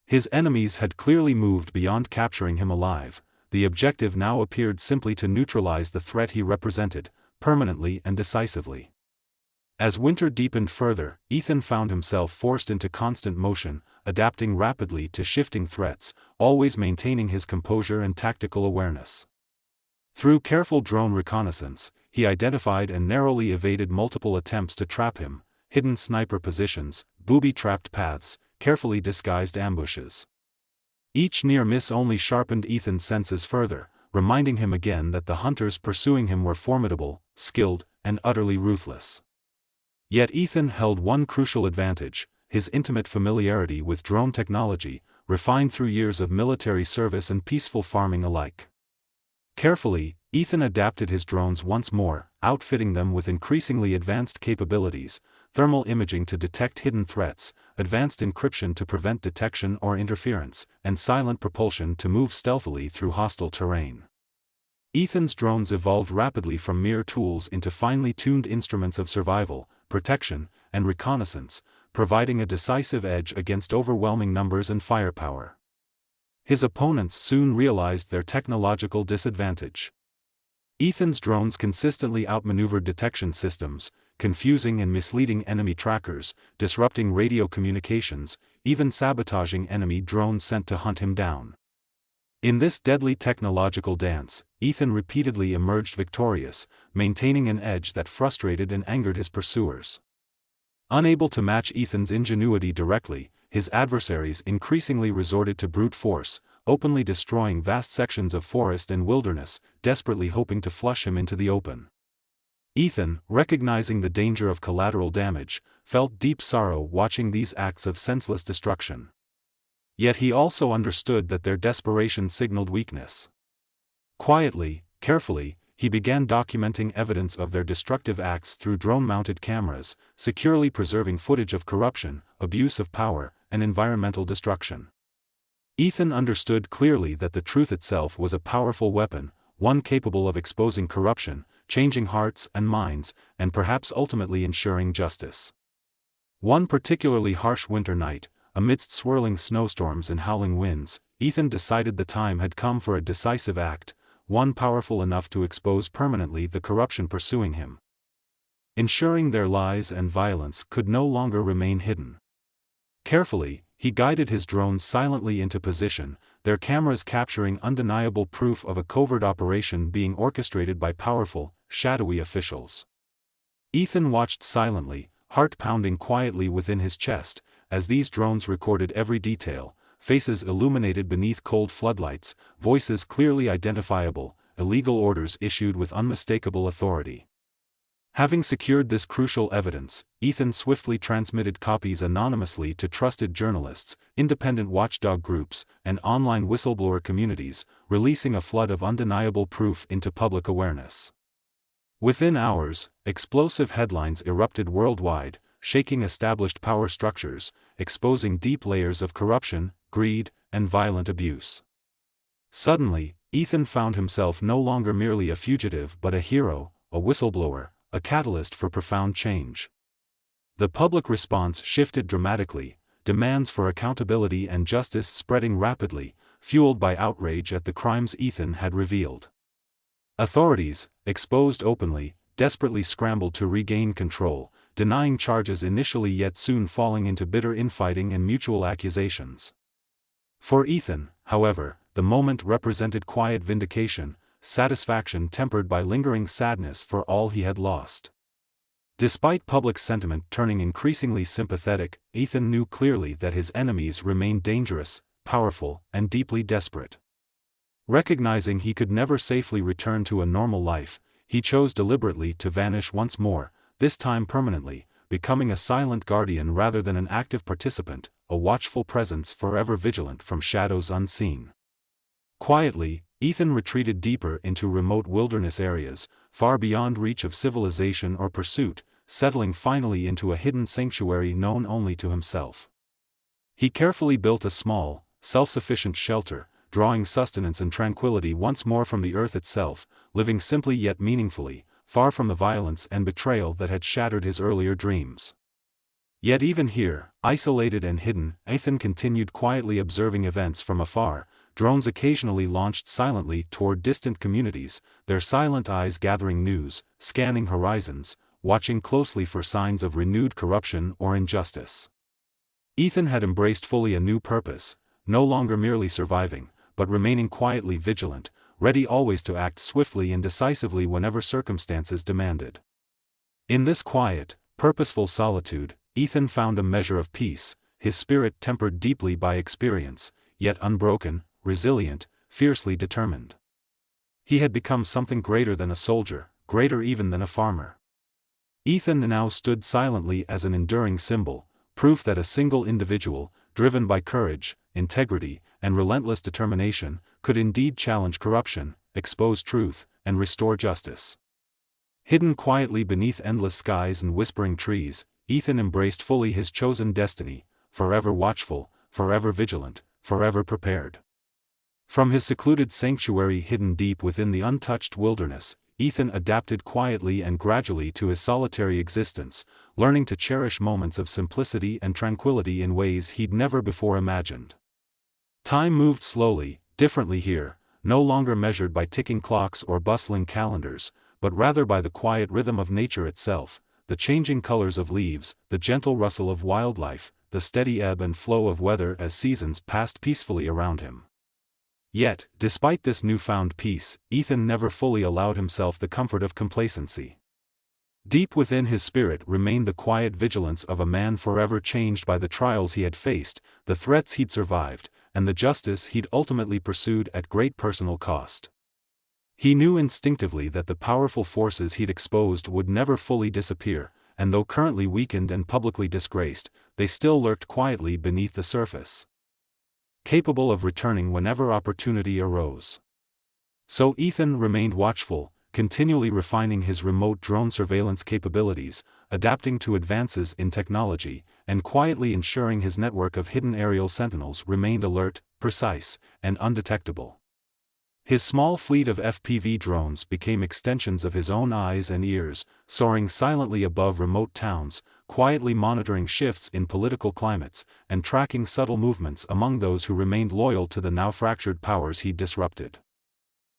His enemies had clearly moved beyond capturing him alive. The objective now appeared simply to neutralize the threat he represented, permanently and decisively. As winter deepened further, Ethan found himself forced into constant motion, adapting rapidly to shifting threats, always maintaining his composure and tactical awareness. Through careful drone reconnaissance, he identified and narrowly evaded multiple attempts to trap him: hidden sniper positions, booby-trapped paths, carefully disguised ambushes. Each near miss only sharpened Ethan's senses further, reminding him again that the hunters pursuing him were formidable, skilled, and utterly ruthless. Yet Ethan held one crucial advantage: his intimate familiarity with drone technology, refined through years of military service and peaceful farming alike. Carefully, Ethan adapted his drones once more, outfitting them with increasingly advanced capabilities: thermal imaging to detect hidden threats, advanced encryption to prevent detection or interference, and silent propulsion to move stealthily through hostile terrain. Ethan's drones evolved rapidly from mere tools into finely tuned instruments of survival, protection, and reconnaissance, providing a decisive edge against overwhelming numbers and firepower. His opponents soon realized their technological disadvantage. Ethan's drones consistently outmaneuvered detection systems, confusing and misleading enemy trackers, disrupting radio communications, even sabotaging enemy drones sent to hunt him down. In this deadly technological dance, Ethan repeatedly emerged victorious, maintaining an edge that frustrated and angered his pursuers. Unable to match Ethan's ingenuity directly, his adversaries increasingly resorted to brute force, openly destroying vast sections of forest and wilderness, desperately hoping to flush him into the open. Ethan, recognizing the danger of collateral damage, felt deep sorrow watching these acts of senseless destruction. Yet he also understood that their desperation signaled weakness. Quietly, carefully, he began documenting evidence of their destructive acts through drone-mounted cameras, securely preserving footage of corruption, abuse of power, and environmental destruction. Ethan understood clearly that the truth itself was a powerful weapon, one capable of exposing corruption, changing hearts and minds, and perhaps ultimately ensuring justice. One particularly harsh winter night, amidst swirling snowstorms and howling winds, Ethan decided the time had come for a decisive act, one powerful enough to expose permanently the corruption pursuing him. Ensuring their lies and violence could no longer remain hidden. Carefully, he guided his drones silently into position, their cameras capturing undeniable proof of a covert operation being orchestrated by powerful, shadowy officials. Ethan watched silently, heart pounding quietly within his chest, as these drones recorded every detail: faces illuminated beneath cold floodlights, voices clearly identifiable, illegal orders issued with unmistakable authority. Having secured this crucial evidence, Ethan swiftly transmitted copies anonymously to trusted journalists, independent watchdog groups, and online whistleblower communities, releasing a flood of undeniable proof into public awareness. Within hours, explosive headlines erupted worldwide, shaking established power structures, exposing deep layers of corruption, greed, and violent abuse. Suddenly, Ethan found himself no longer merely a fugitive but a hero, a whistleblower, a catalyst for profound change. The public response shifted dramatically, demands for accountability and justice spreading rapidly, fueled by outrage at the crimes Ethan had revealed. Authorities, exposed openly, desperately scrambled to regain control, denying charges initially yet soon falling into bitter infighting and mutual accusations. For Ethan, however, the moment represented quiet vindication, satisfaction tempered by lingering sadness for all he had lost. Despite public sentiment turning increasingly sympathetic, Ethan knew clearly that his enemies remained dangerous, powerful, and deeply desperate. Recognizing he could never safely return to a normal life, he chose deliberately to vanish once more, this time permanently, becoming a silent guardian rather than an active participant, a watchful presence forever vigilant from shadows unseen. Quietly, Ethan retreated deeper into remote wilderness areas, far beyond reach of civilization or pursuit, settling finally into a hidden sanctuary known only to himself. He carefully built a small, self-sufficient shelter, drawing sustenance and tranquility once more from the earth itself, living simply yet meaningfully, far from the violence and betrayal that had shattered his earlier dreams. Yet even here, isolated and hidden, Ethan continued quietly observing events from afar. Drones occasionally launched silently toward distant communities, their silent eyes gathering news, scanning horizons, watching closely for signs of renewed corruption or injustice. Ethan had embraced fully a new purpose, no longer merely surviving, but remaining quietly vigilant, ready always to act swiftly and decisively whenever circumstances demanded. In this quiet, purposeful solitude, Ethan found a measure of peace, his spirit tempered deeply by experience, yet unbroken, resilient, fiercely determined. He had become something greater than a soldier, greater even than a farmer. Ethan now stood silently as an enduring symbol, proof that a single individual, driven by courage, integrity, and relentless determination, could indeed challenge corruption, expose truth, and restore justice. Hidden quietly beneath endless skies and whispering trees, Ethan embraced fully his chosen destiny, forever watchful, forever vigilant, forever prepared. From his secluded sanctuary hidden deep within the untouched wilderness, Ethan adapted quietly and gradually to his solitary existence, learning to cherish moments of simplicity and tranquility in ways he'd never before imagined. Time moved slowly, differently here, no longer measured by ticking clocks or bustling calendars, but rather by the quiet rhythm of nature itself, the changing colors of leaves, the gentle rustle of wildlife, the steady ebb and flow of weather as seasons passed peacefully around him. Yet, despite this newfound peace, Ethan never fully allowed himself the comfort of complacency. Deep within his spirit remained the quiet vigilance of a man forever changed by the trials he had faced, the threats he'd survived, and the justice he'd ultimately pursued at great personal cost. He knew instinctively that the powerful forces he'd exposed would never fully disappear, and though currently weakened and publicly disgraced, they still lurked quietly beneath the surface, capable of returning whenever opportunity arose. So Ethan remained watchful, continually refining his remote drone surveillance capabilities, adapting to advances in technology, and quietly ensuring his network of hidden aerial sentinels remained alert, precise, and undetectable. His small fleet of FPV drones became extensions of his own eyes and ears, soaring silently above remote towns, quietly monitoring shifts in political climates, and tracking subtle movements among those who remained loyal to the now fractured powers he disrupted.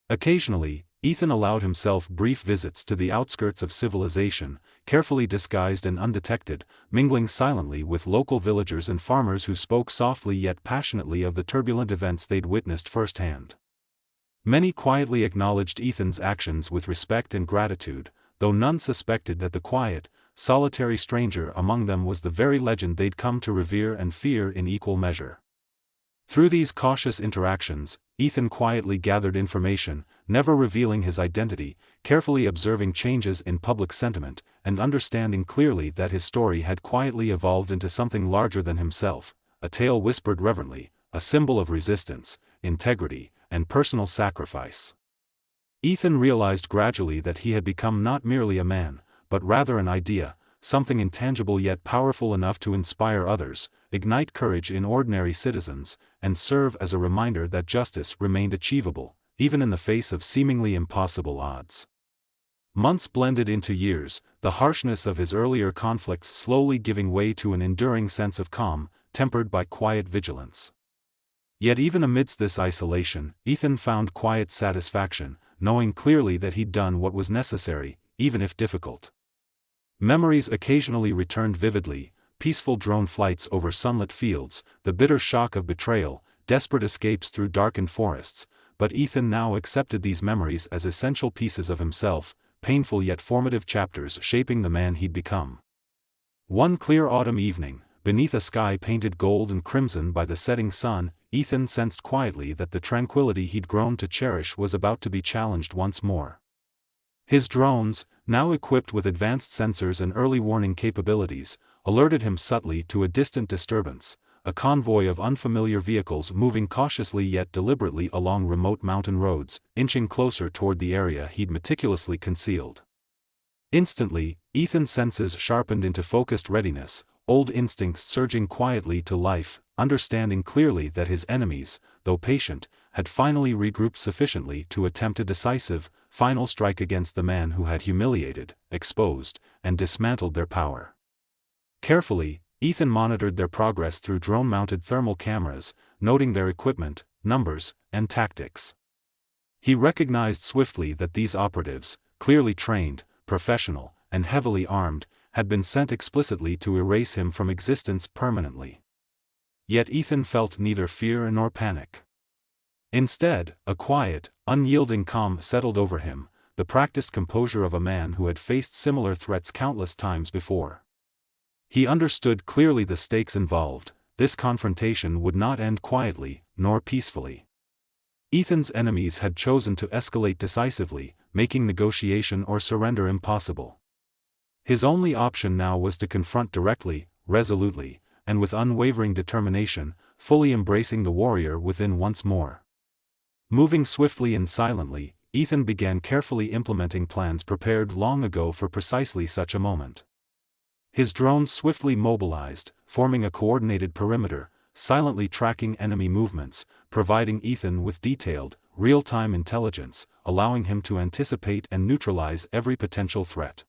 Occasionally, Ethan allowed himself brief visits to the outskirts of civilization, carefully disguised and undetected, mingling silently with local villagers and farmers who spoke softly yet passionately of the turbulent events they'd witnessed firsthand. Many quietly acknowledged Ethan's actions with respect and gratitude, though none suspected that the quiet, solitary stranger among them was the very legend they'd come to revere and fear in equal measure. Through these cautious interactions, Ethan quietly gathered information, never revealing his identity, carefully observing changes in public sentiment, and understanding clearly that his story had quietly evolved into something larger than himself, a tale whispered reverently, a symbol of resistance, integrity, and personal sacrifice. Ethan realized gradually that he had become not merely a man, but rather an idea, something intangible yet powerful enough to inspire others, ignite courage in ordinary citizens, and serve as a reminder that justice remained achievable, even in the face of seemingly impossible odds. Months blended into years, the harshness of his earlier conflicts slowly giving way to an enduring sense of calm, tempered by quiet vigilance. Yet even amidst this isolation, Ethan found quiet satisfaction, knowing clearly that he'd done what was necessary, even if difficult. Memories occasionally returned vividly, peaceful drone flights over sunlit fields, the bitter shock of betrayal, desperate escapes through darkened forests, but Ethan now accepted these memories as essential pieces of himself, painful yet formative chapters shaping the man he'd become. One clear autumn evening, beneath a sky painted gold and crimson by the setting sun, Ethan sensed quietly that the tranquility he'd grown to cherish was about to be challenged once more. His drones, now equipped with advanced sensors and early warning capabilities, alerted him subtly to a distant disturbance, a convoy of unfamiliar vehicles moving cautiously yet deliberately along remote mountain roads, inching closer toward the area he'd meticulously concealed. Instantly, Ethan's senses sharpened into focused readiness, old instincts surging quietly to life, understanding clearly that his enemies, though patient, had finally regrouped sufficiently to attempt a decisive, final strike against the man who had humiliated, exposed, and dismantled their power. Carefully, Ethan monitored their progress through drone-mounted thermal cameras, noting their equipment, numbers, and tactics. He recognized swiftly that these operatives, clearly trained, professional, and heavily armed, had been sent explicitly to erase him from existence permanently. Yet Ethan felt neither fear nor panic. Instead, a quiet, unyielding calm settled over him, the practiced composure of a man who had faced similar threats countless times before. He understood clearly the stakes involved. This confrontation would not end quietly, nor peacefully. Ethan's enemies had chosen to escalate decisively, making negotiation or surrender impossible. His only option now was to confront directly, resolutely, and with unwavering determination, fully embracing the warrior within once more. Moving swiftly and silently, Ethan began carefully implementing plans prepared long ago for precisely such a moment. His drones swiftly mobilized, forming a coordinated perimeter, silently tracking enemy movements, providing Ethan with detailed, real-time intelligence, allowing him to anticipate and neutralize every potential threat.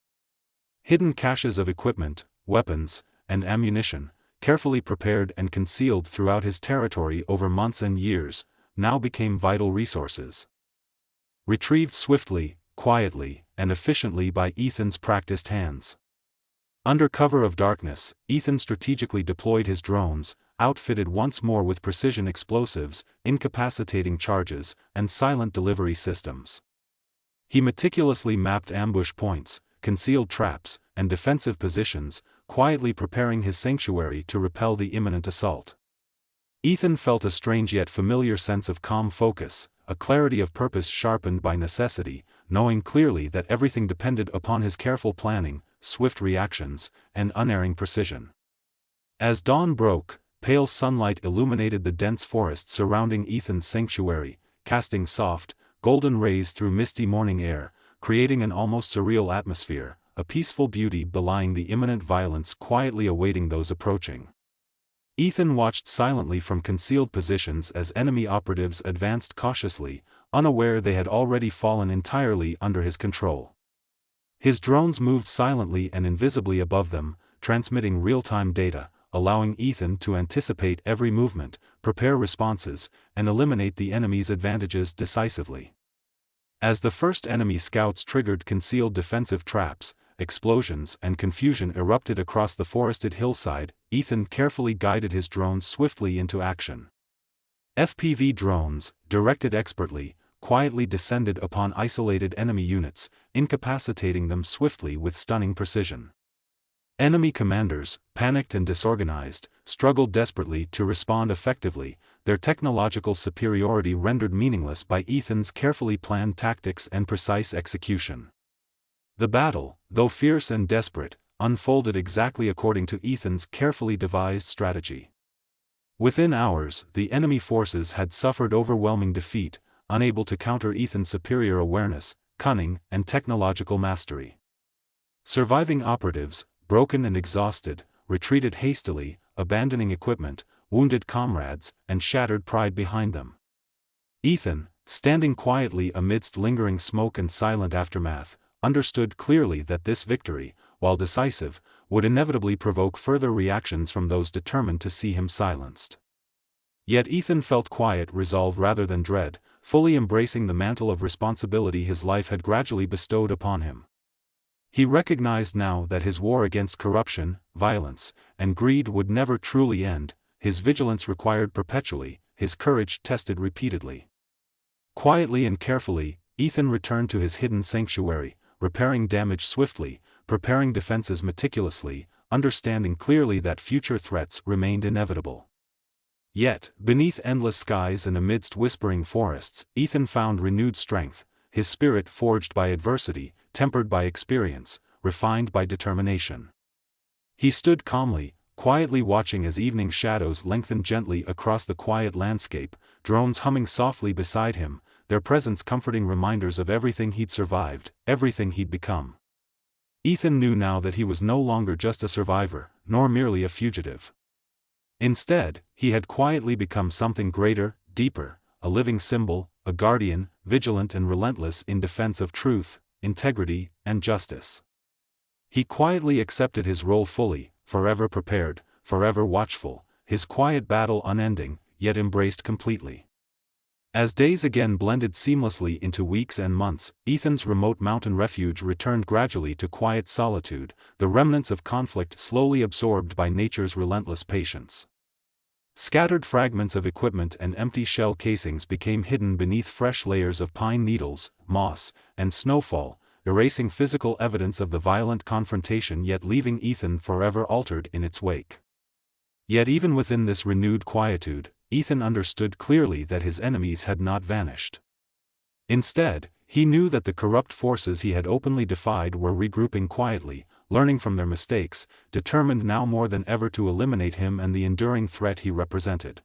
Hidden caches of equipment, weapons, and ammunition, carefully prepared and concealed throughout his territory over months and years, now became vital resources. Retrieved swiftly, quietly, and efficiently by Ethan's practiced hands. Under cover of darkness, Ethan strategically deployed his drones, outfitted once more with precision explosives, incapacitating charges, and silent delivery systems. He meticulously mapped ambush points, concealed traps, and defensive positions, quietly preparing his sanctuary to repel the imminent assault. Ethan felt a strange yet familiar sense of calm focus, a clarity of purpose sharpened by necessity, knowing clearly that everything depended upon his careful planning, swift reactions, and unerring precision. As dawn broke, pale sunlight illuminated the dense forest surrounding Ethan's sanctuary, casting soft, golden rays through misty morning air, creating an almost surreal atmosphere, a peaceful beauty belying the imminent violence quietly awaiting those approaching. Ethan watched silently from concealed positions as enemy operatives advanced cautiously, unaware they had already fallen entirely under his control. His drones moved silently and invisibly above them, transmitting real-time data, allowing Ethan to anticipate every movement, prepare responses, and eliminate the enemy's advantages decisively. As the first enemy scouts triggered concealed defensive traps, explosions and confusion erupted across the forested hillside, Ethan carefully guided his drones swiftly into action. FPV drones, directed expertly, quietly descended upon isolated enemy units, incapacitating them swiftly with stunning precision. Enemy commanders, panicked and disorganized, struggled desperately to respond effectively, their technological superiority rendered meaningless by Ethan's carefully planned tactics and precise execution. The battle, though fierce and desperate, unfolded exactly according to Ethan's carefully devised strategy. Within hours, the enemy forces had suffered overwhelming defeat, unable to counter Ethan's superior awareness, cunning, and technological mastery. Surviving operatives, broken and exhausted, retreated hastily, abandoning equipment, wounded comrades, and shattered pride behind them. Ethan, standing quietly amidst lingering smoke and silent aftermath, understood clearly that this victory, while decisive, would inevitably provoke further reactions from those determined to see him silenced. Yet Ethan felt quiet resolve rather than dread, fully embracing the mantle of responsibility his life had gradually bestowed upon him. He recognized now that his war against corruption, violence, and greed would never truly end, his vigilance required perpetually, his courage tested repeatedly. Quietly and carefully, Ethan returned to his hidden sanctuary, repairing damage swiftly, preparing defenses meticulously, understanding clearly that future threats remained inevitable. Yet, beneath endless skies and amidst whispering forests, Ethan found renewed strength, his spirit forged by adversity, tempered by experience, refined by determination. He stood calmly, quietly watching as evening shadows lengthened gently across the quiet landscape, drones humming softly beside him, their presence comforting reminders of everything he'd survived, everything he'd become. Ethan knew now that he was no longer just a survivor, nor merely a fugitive. Instead, he had quietly become something greater, deeper, a living symbol, a guardian, vigilant and relentless in defense of truth, integrity, and justice. He quietly accepted his role fully, forever prepared, forever watchful, his quiet battle unending, yet embraced completely. As days again blended seamlessly into weeks and months, Ethan's remote mountain refuge returned gradually to quiet solitude, the remnants of conflict slowly absorbed by nature's relentless patience. Scattered fragments of equipment and empty shell casings became hidden beneath fresh layers of pine needles, moss, and snowfall, erasing physical evidence of the violent confrontation yet leaving Ethan forever altered in its wake. Yet even within this renewed quietude, Ethan understood clearly that his enemies had not vanished. Instead, he knew that the corrupt forces he had openly defied were regrouping quietly, learning from their mistakes, determined now more than ever to eliminate him and the enduring threat he represented.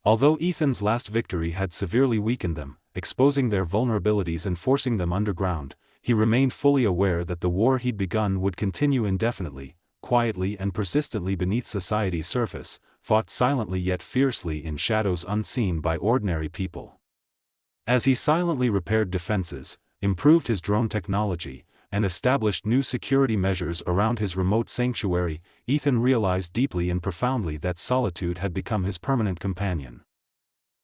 Although Ethan's last victory had severely weakened them, exposing their vulnerabilities and forcing them underground, he remained fully aware that the war he'd begun would continue indefinitely, quietly and persistently beneath society's surface, fought silently yet fiercely in shadows unseen by ordinary people. As he silently repaired defenses, improved his drone technology, and established new security measures around his remote sanctuary, Ethan realized deeply and profoundly that solitude had become his permanent companion.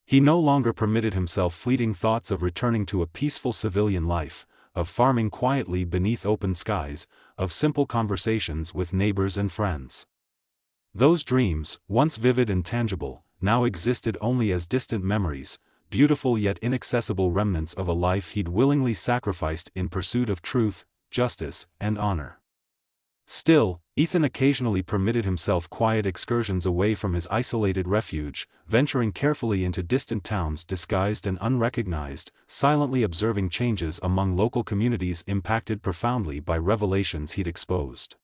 He no longer permitted himself fleeting thoughts of returning to a peaceful civilian life, of farming quietly beneath open skies, of simple conversations with neighbors and friends. Those dreams, once vivid and tangible, now existed only as distant memories, beautiful yet inaccessible remnants of a life he'd willingly sacrificed in pursuit of truth, justice, and honor. Still, Ethan occasionally permitted himself quiet excursions away from his isolated refuge, venturing carefully into distant towns disguised and unrecognized, silently observing changes among local communities impacted profoundly by revelations he'd exposed.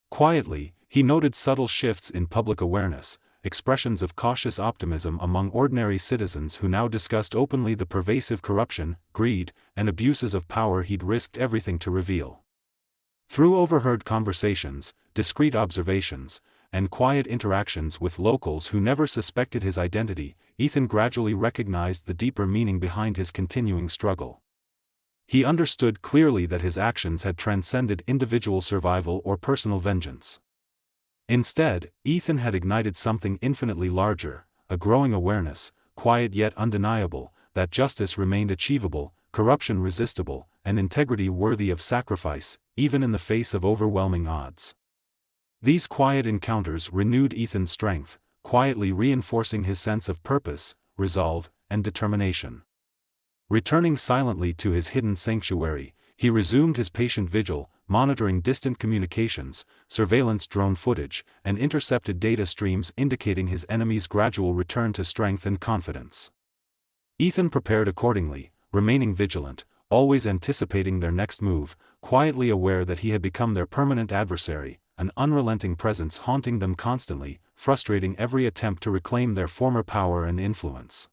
Quietly, he noted subtle shifts in public awareness, expressions of cautious optimism among ordinary citizens who now discussed openly the pervasive corruption, greed, and abuses of power he'd risked everything to reveal. Through overheard conversations, discreet observations, and quiet interactions with locals who never suspected his identity, Ethan gradually recognized the deeper meaning behind his continuing struggle. He understood clearly that his actions had transcended individual survival or personal vengeance. Instead, Ethan had ignited something infinitely larger, a growing awareness, quiet yet undeniable, that justice remained achievable, corruption resistible, and integrity worthy of sacrifice, even in the face of overwhelming odds. These quiet encounters renewed Ethan's strength, quietly reinforcing his sense of purpose, resolve, and determination. Returning silently to his hidden sanctuary, he resumed his patient vigil, monitoring distant communications, surveillance drone footage, and intercepted data streams indicating his enemy's gradual return to strength and confidence. Ethan prepared accordingly, remaining vigilant, always anticipating their next move, quietly aware that he had become their permanent adversary, an unrelenting presence haunting them constantly, frustrating every attempt to reclaim their former power and influence.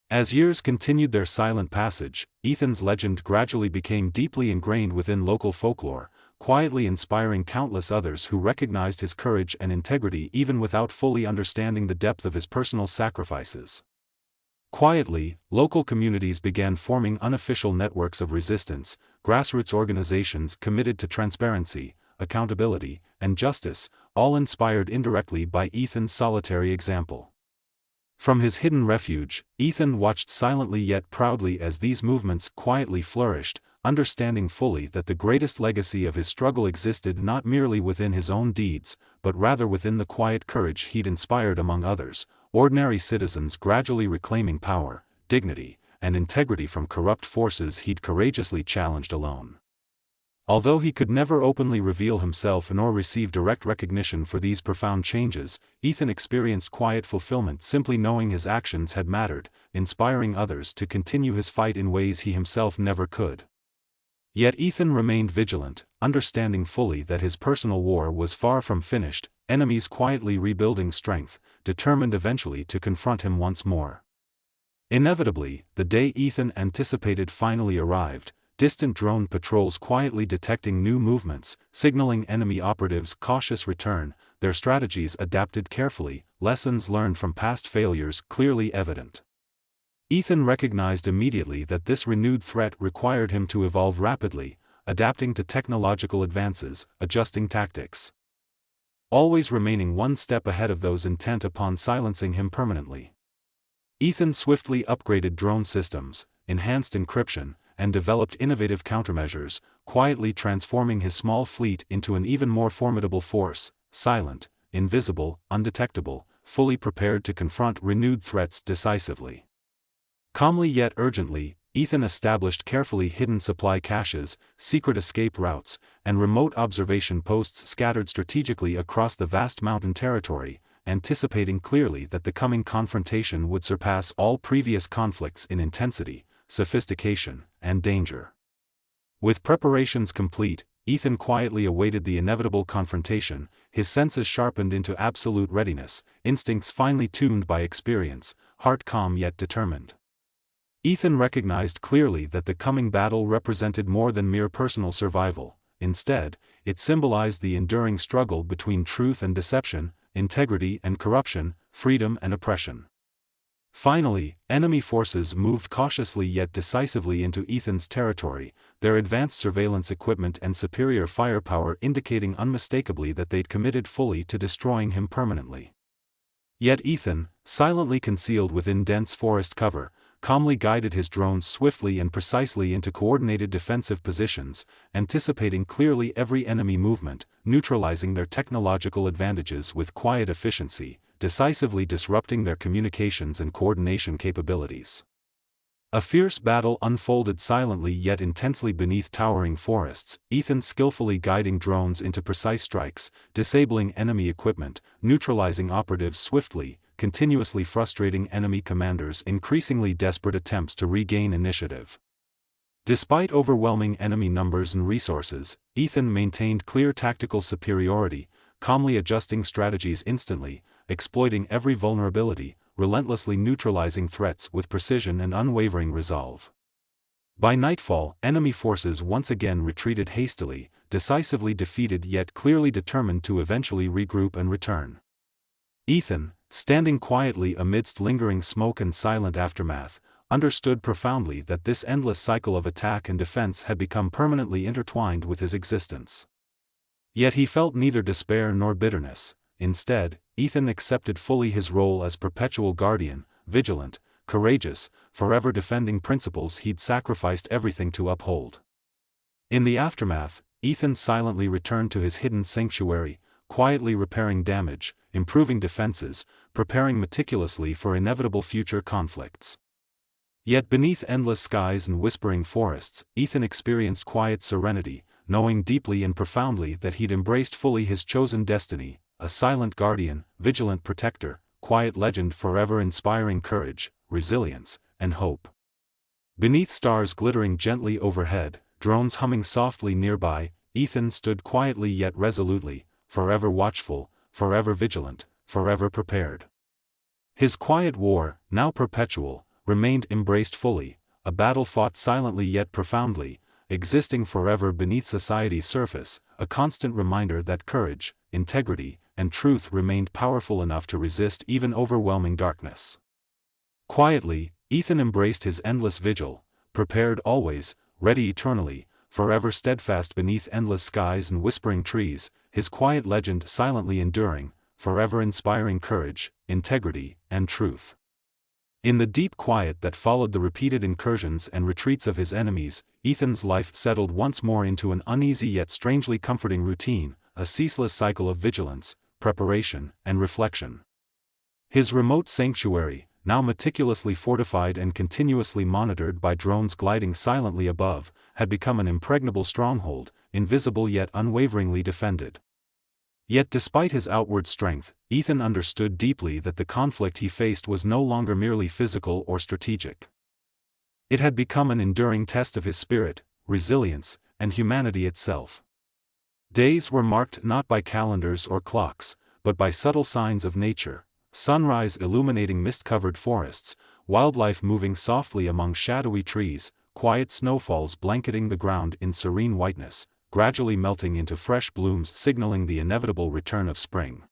As years continued their silent passage, Ethan's legend gradually became deeply ingrained within local folklore, quietly inspiring countless others who recognized his courage and integrity even without fully understanding the depth of his personal sacrifices. Quietly, local communities began forming unofficial networks of resistance, grassroots organizations committed to transparency, accountability, and justice, all inspired indirectly by Ethan's solitary example. From his hidden refuge, Ethan watched silently yet proudly as these movements quietly flourished, understanding fully that the greatest legacy of his struggle existed not merely within his own deeds, but rather within the quiet courage he'd inspired among others, ordinary citizens gradually reclaiming power, dignity, and integrity from corrupt forces he'd courageously challenged alone. Although he could never openly reveal himself nor receive direct recognition for these profound changes, Ethan experienced quiet fulfillment simply knowing his actions had mattered, inspiring others to continue his fight in ways he himself never could. Yet Ethan remained vigilant, understanding fully that his personal war was far from finished, enemies quietly rebuilding strength, determined eventually to confront him once more. Inevitably, the day Ethan anticipated finally arrived, distant drone patrols quietly detecting new movements, signaling enemy operatives' cautious return, their strategies adapted carefully, lessons learned from past failures clearly evident. Ethan recognized immediately that this renewed threat required him to evolve rapidly, adapting to technological advances, adjusting tactics. Always remaining one step ahead of those intent upon silencing him permanently. Ethan swiftly upgraded drone systems, enhanced encryption, and developed innovative countermeasures, quietly transforming his small fleet into an even more formidable force, silent, invisible, undetectable, fully prepared to confront renewed threats decisively. Calmly yet urgently, Ethan established carefully hidden supply caches, secret escape routes, and remote observation posts scattered strategically across the vast mountain territory, anticipating clearly that the coming confrontation would surpass all previous conflicts in intensity, sophistication, and danger. With preparations complete, Ethan quietly awaited the inevitable confrontation, his senses sharpened into absolute readiness, instincts finely tuned by experience, heart calm yet determined. Ethan recognized clearly that the coming battle represented more than mere personal survival. Instead, it symbolized the enduring struggle between truth and deception, integrity and corruption, freedom and oppression. Finally, enemy forces moved cautiously yet decisively into Ethan's territory, their advanced surveillance equipment and superior firepower indicating unmistakably that they'd committed fully to destroying him permanently. Yet Ethan, silently concealed within dense forest cover, calmly guided his drones swiftly and precisely into coordinated defensive positions, anticipating clearly every enemy movement, neutralizing their technological advantages with quiet efficiency, decisively disrupting their communications and coordination capabilities. A fierce battle unfolded silently yet intensely beneath towering forests, Ethan skillfully guiding drones into precise strikes, disabling enemy equipment, neutralizing operatives swiftly, continuously frustrating enemy commanders' increasingly desperate attempts to regain initiative. Despite overwhelming enemy numbers and resources, Ethan maintained clear tactical superiority, calmly adjusting strategies instantly, exploiting every vulnerability, relentlessly neutralizing threats with precision and unwavering resolve. By nightfall, enemy forces once again retreated hastily, decisively defeated yet clearly determined to eventually regroup and return. Ethan, standing quietly amidst lingering smoke and silent aftermath, understood profoundly that this endless cycle of attack and defense had become permanently intertwined with his existence. Yet he felt neither despair nor bitterness. Instead, Ethan accepted fully his role as perpetual guardian, vigilant, courageous, forever defending principles he'd sacrificed everything to uphold. In the aftermath, Ethan silently returned to his hidden sanctuary, quietly repairing damage, improving defenses, preparing meticulously for inevitable future conflicts. Yet beneath endless skies and whispering forests, Ethan experienced quiet serenity, knowing deeply and profoundly that he'd embraced fully his chosen destiny, a silent guardian, vigilant protector, quiet legend forever inspiring courage, resilience, and hope. Beneath stars glittering gently overhead, drones humming softly nearby, Ethan stood quietly yet resolutely, forever watchful, forever vigilant, forever prepared. His quiet war, now perpetual, remained embraced fully, a battle fought silently yet profoundly, existing forever beneath society's surface, a constant reminder that courage, integrity, and truth remained powerful enough to resist even overwhelming darkness. Quietly, Ethan embraced his endless vigil, prepared always, ready eternally, forever steadfast beneath endless skies and whispering trees, his quiet legend silently enduring, forever inspiring courage, integrity, and truth. In the deep quiet that followed the repeated incursions and retreats of his enemies, Ethan's life settled once more into an uneasy yet strangely comforting routine, a ceaseless cycle of vigilance, preparation, and reflection. His remote sanctuary, now meticulously fortified and continuously monitored by drones gliding silently above, had become an impregnable stronghold, invisible yet unwaveringly defended. Yet despite his outward strength, Ethan understood deeply that the conflict he faced was no longer merely physical or strategic. It had become an enduring test of his spirit, resilience, and humanity itself. Days were marked not by calendars or clocks, but by subtle signs of nature: sunrise illuminating mist-covered forests, wildlife moving softly among shadowy trees, quiet snowfalls blanketing the ground in serene whiteness, gradually melting into fresh blooms signaling the inevitable return of spring.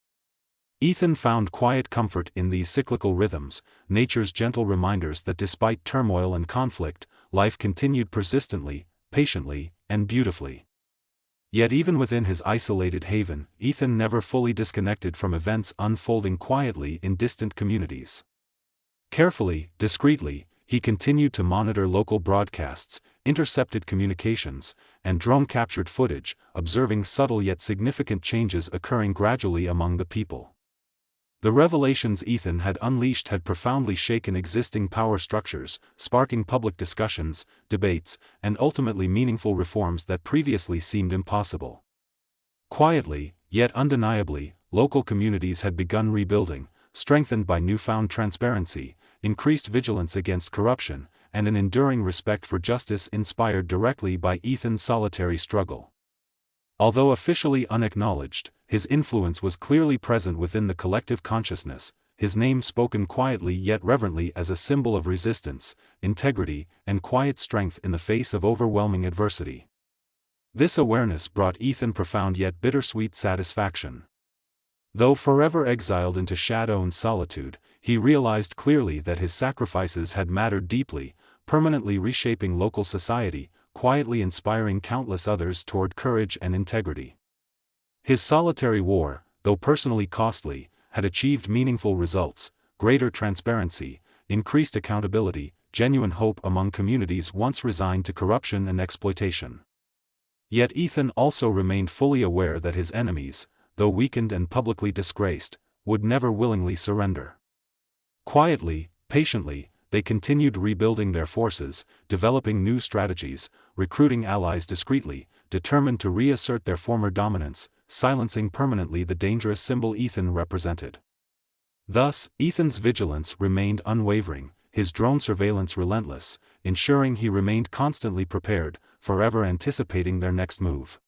Ethan found quiet comfort in these cyclical rhythms, nature's gentle reminders that despite turmoil and conflict, life continued persistently, patiently, and beautifully. Yet even within his isolated haven, Ethan never fully disconnected from events unfolding quietly in distant communities. Carefully, discreetly, he continued to monitor local broadcasts, intercepted communications, and drone-captured footage, observing subtle yet significant changes occurring gradually among the people. The revelations Ethan had unleashed had profoundly shaken existing power structures, sparking public discussions, debates, and ultimately meaningful reforms that previously seemed impossible. Quietly, yet undeniably, local communities had begun rebuilding, strengthened by newfound transparency, increased vigilance against corruption, and an enduring respect for justice inspired directly by Ethan's solitary struggle. Although officially unacknowledged, his influence was clearly present within the collective consciousness, his name spoken quietly yet reverently as a symbol of resistance, integrity, and quiet strength in the face of overwhelming adversity. This awareness brought Ethan profound yet bittersweet satisfaction. Though forever exiled into shadow and solitude, he realized clearly that his sacrifices had mattered deeply, permanently reshaping local society, quietly inspiring countless others toward courage and integrity. His solitary war, though personally costly, had achieved meaningful results: greater transparency, increased accountability, genuine hope among communities once resigned to corruption and exploitation. Yet Ethan also remained fully aware that his enemies, though weakened and publicly disgraced, would never willingly surrender. Quietly, patiently, they continued rebuilding their forces, developing new strategies, recruiting allies discreetly, determined to reassert their former dominance, silencing permanently the dangerous symbol Ethan represented. Thus, Ethan's vigilance remained unwavering, his drone surveillance relentless, ensuring he remained constantly prepared, forever anticipating their next move.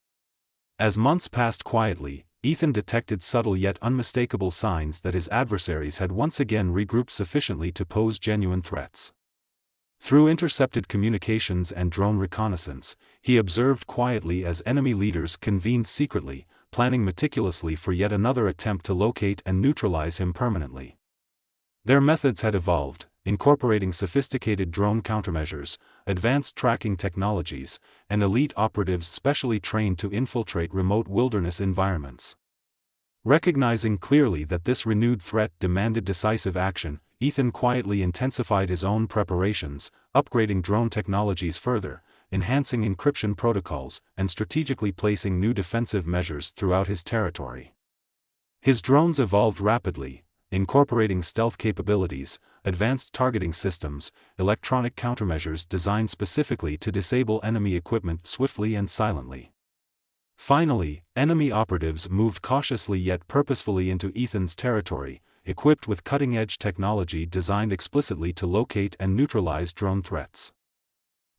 As months passed quietly, Ethan detected subtle yet unmistakable signs that his adversaries had once again regrouped sufficiently to pose genuine threats. Through intercepted communications and drone reconnaissance, he observed quietly as enemy leaders convened secretly, planning meticulously for yet another attempt to locate and neutralize him permanently. Their methods had evolved, incorporating sophisticated drone countermeasures, advanced tracking technologies, and elite operatives specially trained to infiltrate remote wilderness environments. Recognizing clearly that this renewed threat demanded decisive action, Ethan quietly intensified his own preparations, upgrading drone technologies further, enhancing encryption protocols, and strategically placing new defensive measures throughout his territory. His drones evolved rapidly, incorporating stealth capabilities, advanced targeting systems, electronic countermeasures designed specifically to disable enemy equipment swiftly and silently. Finally, enemy operatives moved cautiously yet purposefully into Ethan's territory, equipped with cutting-edge technology designed explicitly to locate and neutralize drone threats.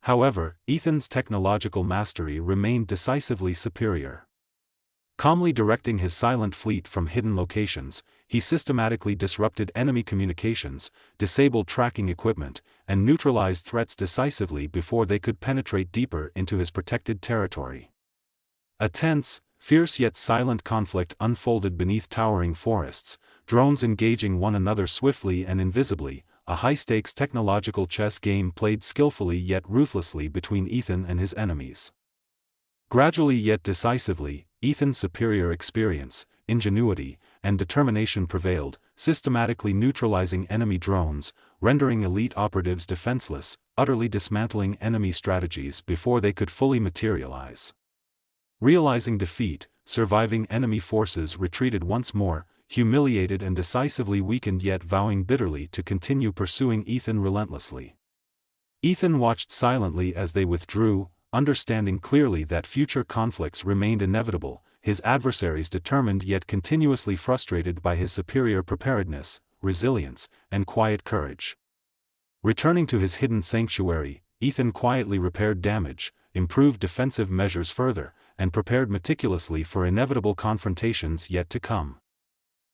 However, Ethan's technological mastery remained decisively superior. Calmly directing his silent fleet from hidden locations, he systematically disrupted enemy communications, disabled tracking equipment, and neutralized threats decisively before they could penetrate deeper into his protected territory. A tense, fierce yet silent conflict unfolded beneath towering forests, drones engaging one another swiftly and invisibly, a high-stakes technological chess game played skillfully yet ruthlessly between Ethan and his enemies. Gradually yet decisively, Ethan's superior experience, ingenuity, and determination prevailed, systematically neutralizing enemy drones, rendering elite operatives defenseless, utterly dismantling enemy strategies before they could fully materialize. Realizing defeat, surviving enemy forces retreated once more, humiliated and decisively weakened yet vowing bitterly to continue pursuing Ethan relentlessly. Ethan watched silently as they withdrew, understanding clearly that future conflicts remained inevitable, his adversaries determined yet continuously frustrated by his superior preparedness, resilience, and quiet courage. Returning to his hidden sanctuary, Ethan quietly repaired damage, improved defensive measures further, and prepared meticulously for inevitable confrontations yet to come.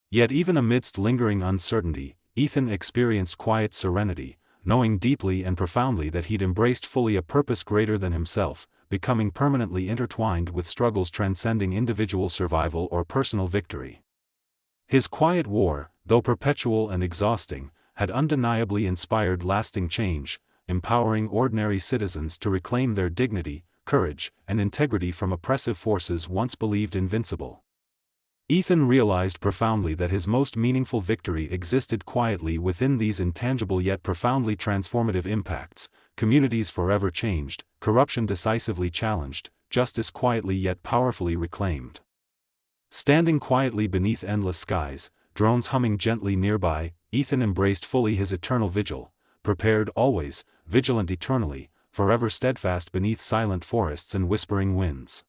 Yet even amidst lingering uncertainty, Ethan experienced quiet serenity, knowing deeply and profoundly that he'd embraced fully a purpose greater than himself, becoming permanently intertwined with struggles transcending individual survival or personal victory. His quiet war, though perpetual and exhausting, had undeniably inspired lasting change, empowering ordinary citizens to reclaim their dignity, courage, and integrity from oppressive forces once believed invincible. Ethan realized profoundly that his most meaningful victory existed quietly within these intangible yet profoundly transformative impacts: communities forever changed, corruption decisively challenged, justice quietly yet powerfully reclaimed. Standing quietly beneath endless skies, drones humming gently nearby, Ethan embraced fully his eternal vigil, prepared always, vigilant eternally, forever steadfast beneath silent forests and whispering winds.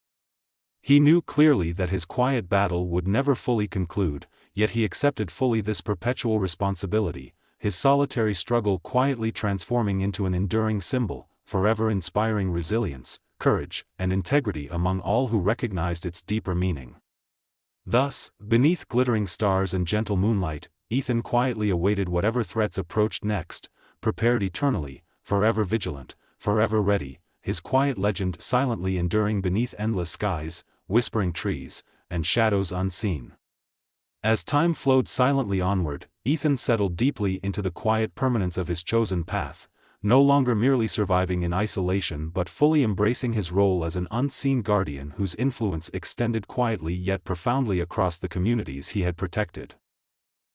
He knew clearly that his quiet battle would never fully conclude, yet he accepted fully this perpetual responsibility, his solitary struggle quietly transforming into an enduring symbol, forever inspiring resilience, courage, and integrity among all who recognized its deeper meaning. Thus, beneath glittering stars and gentle moonlight, Ethan quietly awaited whatever threats approached next, prepared eternally, forever vigilant, forever ready, his quiet legend silently enduring beneath endless skies, whispering trees, and shadows unseen. As time flowed silently onward, Ethan settled deeply into the quiet permanence of his chosen path, no longer merely surviving in isolation but fully embracing his role as an unseen guardian whose influence extended quietly yet profoundly across the communities he had protected.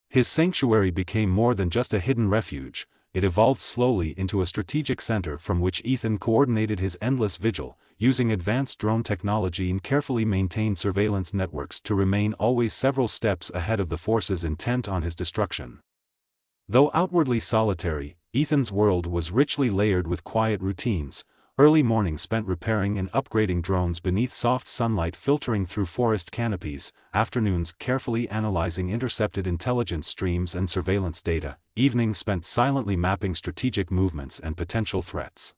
His sanctuary became more than just a hidden refuge. It evolved slowly into a strategic center from which Ethan coordinated his endless vigil, using advanced drone technology and carefully maintained surveillance networks to remain always several steps ahead of the forces intent on his destruction. Though outwardly solitary, Ethan's world was richly layered with quiet routines, early mornings spent repairing and upgrading drones beneath soft sunlight filtering through forest canopies, afternoons carefully analyzing intercepted intelligence streams and surveillance data, evenings spent silently mapping strategic movements and potential threats.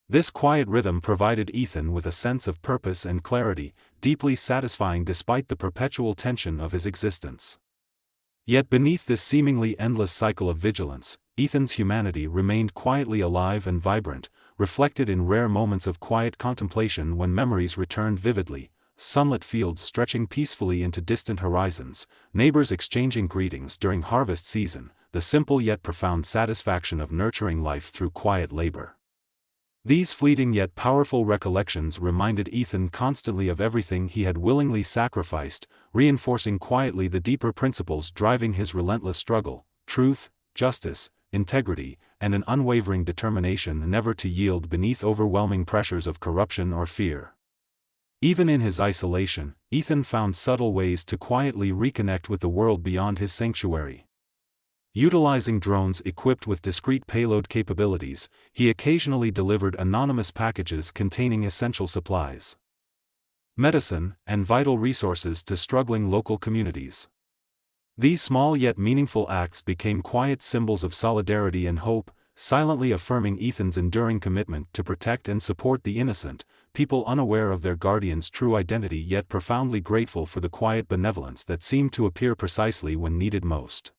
This quiet rhythm provided Ethan with a sense of purpose and clarity, deeply satisfying despite the perpetual tension of his existence. Yet beneath this seemingly endless cycle of vigilance, Ethan's humanity remained quietly alive and vibrant, reflected in rare moments of quiet contemplation when memories returned vividly, sunlit fields stretching peacefully into distant horizons, neighbors exchanging greetings during harvest season, the simple yet profound satisfaction of nurturing life through quiet labor. These fleeting yet powerful recollections reminded Ethan constantly of everything he had willingly sacrificed, reinforcing quietly the deeper principles driving his relentless struggle: truth, justice, integrity, and an unwavering determination never to yield beneath overwhelming pressures of corruption or fear. Even in his isolation, Ethan found subtle ways to quietly reconnect with the world beyond his sanctuary. Utilizing drones equipped with discrete payload capabilities, he occasionally delivered anonymous packages containing essential supplies, medicine, and vital resources to struggling local communities. These small yet meaningful acts became quiet symbols of solidarity and hope, silently affirming Ethan's enduring commitment to protect and support the innocent, people unaware of their guardian's true identity yet profoundly grateful for the quiet benevolence that seemed to appear precisely when needed most.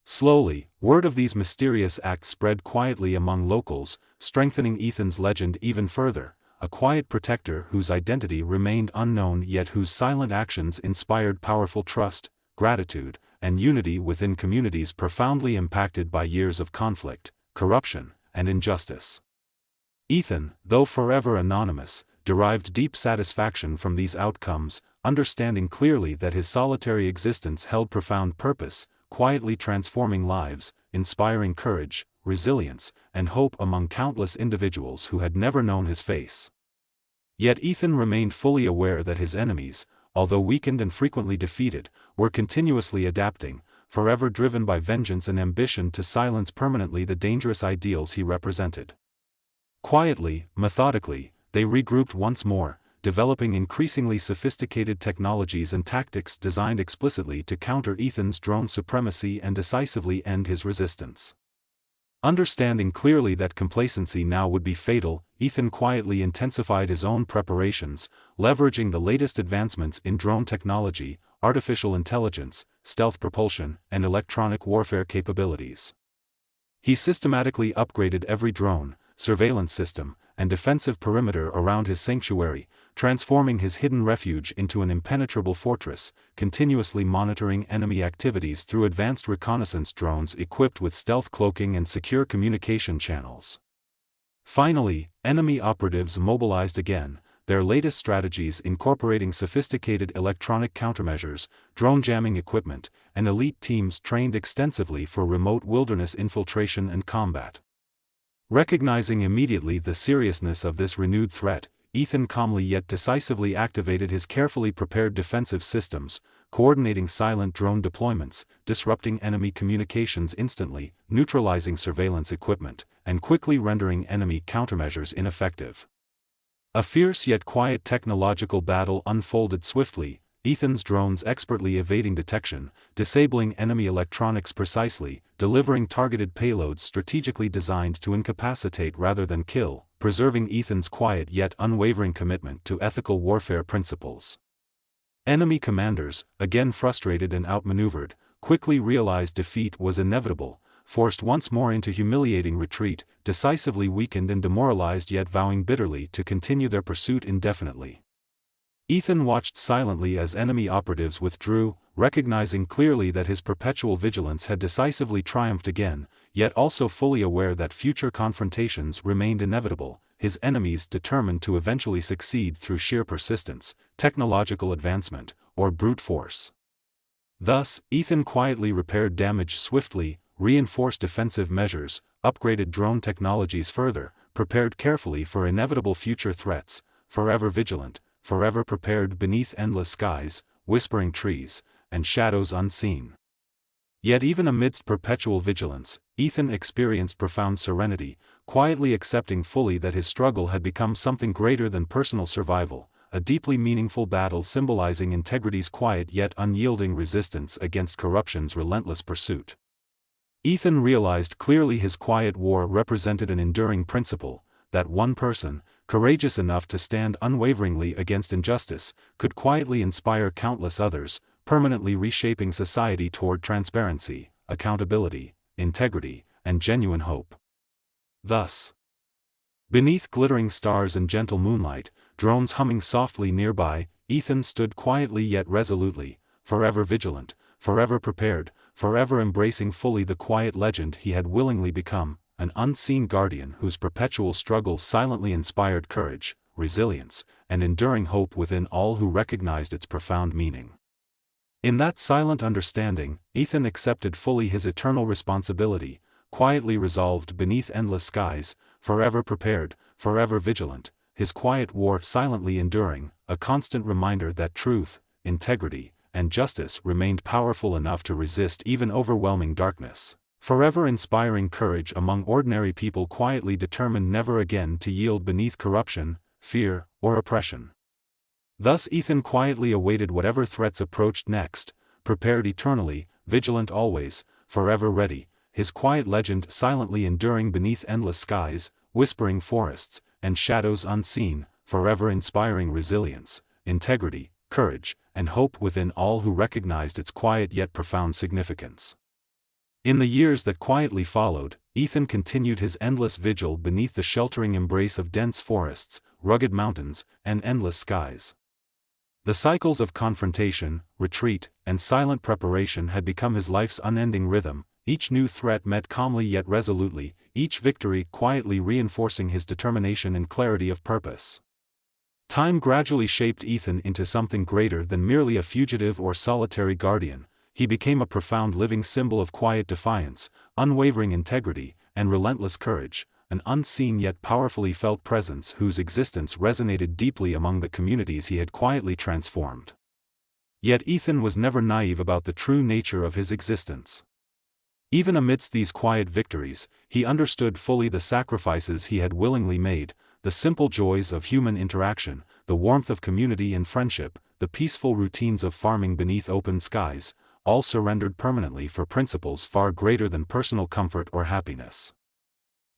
Slowly, word of these mysterious acts spread quietly among locals, strengthening Ethan's legend even further, a quiet protector whose identity remained unknown yet whose silent actions inspired powerful trust, gratitude, and unity within communities profoundly impacted by years of conflict, corruption, and injustice. Ethan, though forever anonymous, derived deep satisfaction from these outcomes, understanding clearly that his solitary existence held profound purpose, quietly transforming lives, inspiring courage, resilience, and hope among countless individuals who had never known his face. Yet Ethan remained fully aware that his enemies, although weakened and frequently defeated, were continuously adapting, forever driven by vengeance and ambition to silence permanently the dangerous ideals he represented. Quietly, methodically, they regrouped once more, developing increasingly sophisticated technologies and tactics designed explicitly to counter Ethan's drone supremacy and decisively end his resistance. Understanding clearly that complacency now would be fatal, Ethan quietly intensified his own preparations, leveraging the latest advancements in drone technology, artificial intelligence, stealth propulsion, and electronic warfare capabilities. He systematically upgraded every drone, surveillance system, and defensive perimeter around his sanctuary, transforming his hidden refuge into an impenetrable fortress, continuously monitoring enemy activities through advanced reconnaissance drones equipped with stealth cloaking and secure communication channels. Finally, enemy operatives mobilized again, their latest strategies incorporating sophisticated electronic countermeasures, drone jamming equipment, and elite teams trained extensively for remote wilderness infiltration and combat. Recognizing immediately the seriousness of this renewed threat, Ethan calmly yet decisively activated his carefully prepared defensive systems, coordinating silent drone deployments, disrupting enemy communications instantly, neutralizing surveillance equipment, and quickly rendering enemy countermeasures ineffective. A fierce yet quiet technological battle unfolded swiftly, Ethan's drones expertly evading detection, disabling enemy electronics precisely, delivering targeted payloads strategically designed to incapacitate rather than kill, preserving Ethan's quiet yet unwavering commitment to ethical warfare principles. Enemy commanders, again frustrated and outmaneuvered, quickly realized defeat was inevitable, forced once more into humiliating retreat, decisively weakened and demoralized yet vowing bitterly to continue their pursuit indefinitely. Ethan watched silently as enemy operatives withdrew, recognizing clearly that his perpetual vigilance had decisively triumphed again, yet also fully aware that future confrontations remained inevitable, his enemies determined to eventually succeed through sheer persistence, technological advancement, or brute force. Thus, Ethan quietly repaired damage swiftly, reinforced defensive measures, upgraded drone technologies further, prepared carefully for inevitable future threats, forever vigilant, forever prepared beneath endless skies, whispering trees, and shadows unseen. Yet even amidst perpetual vigilance, Ethan experienced profound serenity, quietly accepting fully that his struggle had become something greater than personal survival, a deeply meaningful battle symbolizing integrity's quiet yet unyielding resistance against corruption's relentless pursuit. Ethan realized clearly his quiet war represented an enduring principle, that one person, courageous enough to stand unwaveringly against injustice, could quietly inspire countless others, permanently reshaping society toward transparency, accountability, integrity, and genuine hope. Thus, beneath glittering stars and gentle moonlight, drones humming softly nearby, Ethan stood quietly yet resolutely, forever vigilant, forever prepared, forever embracing fully the quiet legend he had willingly become, an unseen guardian whose perpetual struggle silently inspired courage, resilience, and enduring hope within all who recognized its profound meaning. In that silent understanding, Ethan accepted fully his eternal responsibility, quietly resolved beneath endless skies, forever prepared, forever vigilant, his quiet war silently enduring, a constant reminder that truth, integrity, and justice remained powerful enough to resist even overwhelming darkness, forever inspiring courage among ordinary people quietly determined never again to yield beneath corruption, fear, or oppression. Thus Ethan quietly awaited whatever threats approached next, prepared eternally, vigilant always, forever ready, his quiet legend silently enduring beneath endless skies, whispering forests, and shadows unseen, forever inspiring resilience, integrity, courage, and hope within all who recognized its quiet yet profound significance. In the years that quietly followed, Ethan continued his endless vigil beneath the sheltering embrace of dense forests, rugged mountains, and endless skies. The cycles of confrontation, retreat, and silent preparation had become his life's unending rhythm, each new threat met calmly yet resolutely, each victory quietly reinforcing his determination and clarity of purpose. Time gradually shaped Ethan into something greater than merely a fugitive or solitary guardian. He became a profound living symbol of quiet defiance, unwavering integrity, and relentless courage, an unseen yet powerfully felt presence whose existence resonated deeply among the communities he had quietly transformed. Yet Ethan was never naive about the true nature of his existence. Even amidst these quiet victories, he understood fully the sacrifices he had willingly made, the simple joys of human interaction, the warmth of community and friendship, the peaceful routines of farming beneath open skies, all surrendered permanently for principles far greater than personal comfort or happiness.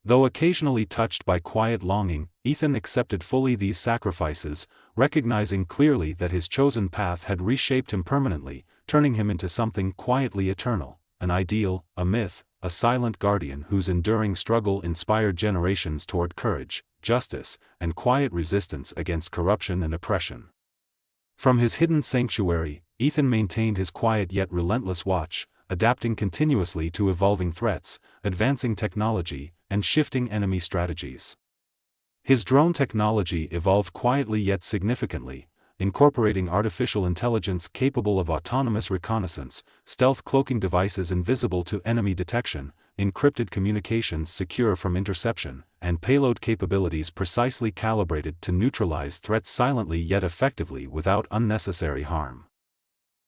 Though occasionally touched by quiet longing, Ethan accepted fully these sacrifices, recognizing clearly that his chosen path had reshaped him permanently, turning him into something quietly eternal, an ideal, a myth, a silent guardian whose enduring struggle inspired generations toward courage, justice, and quiet resistance against corruption and oppression. From his hidden sanctuary, Ethan maintained his quiet yet relentless watch, adapting continuously to evolving threats, advancing technology, and shifting enemy strategies. His drone technology evolved quietly yet significantly, incorporating artificial intelligence capable of autonomous reconnaissance, stealth cloaking devices invisible to enemy detection, encrypted communications secure from interception, and payload capabilities precisely calibrated to neutralize threats silently yet effectively without unnecessary harm.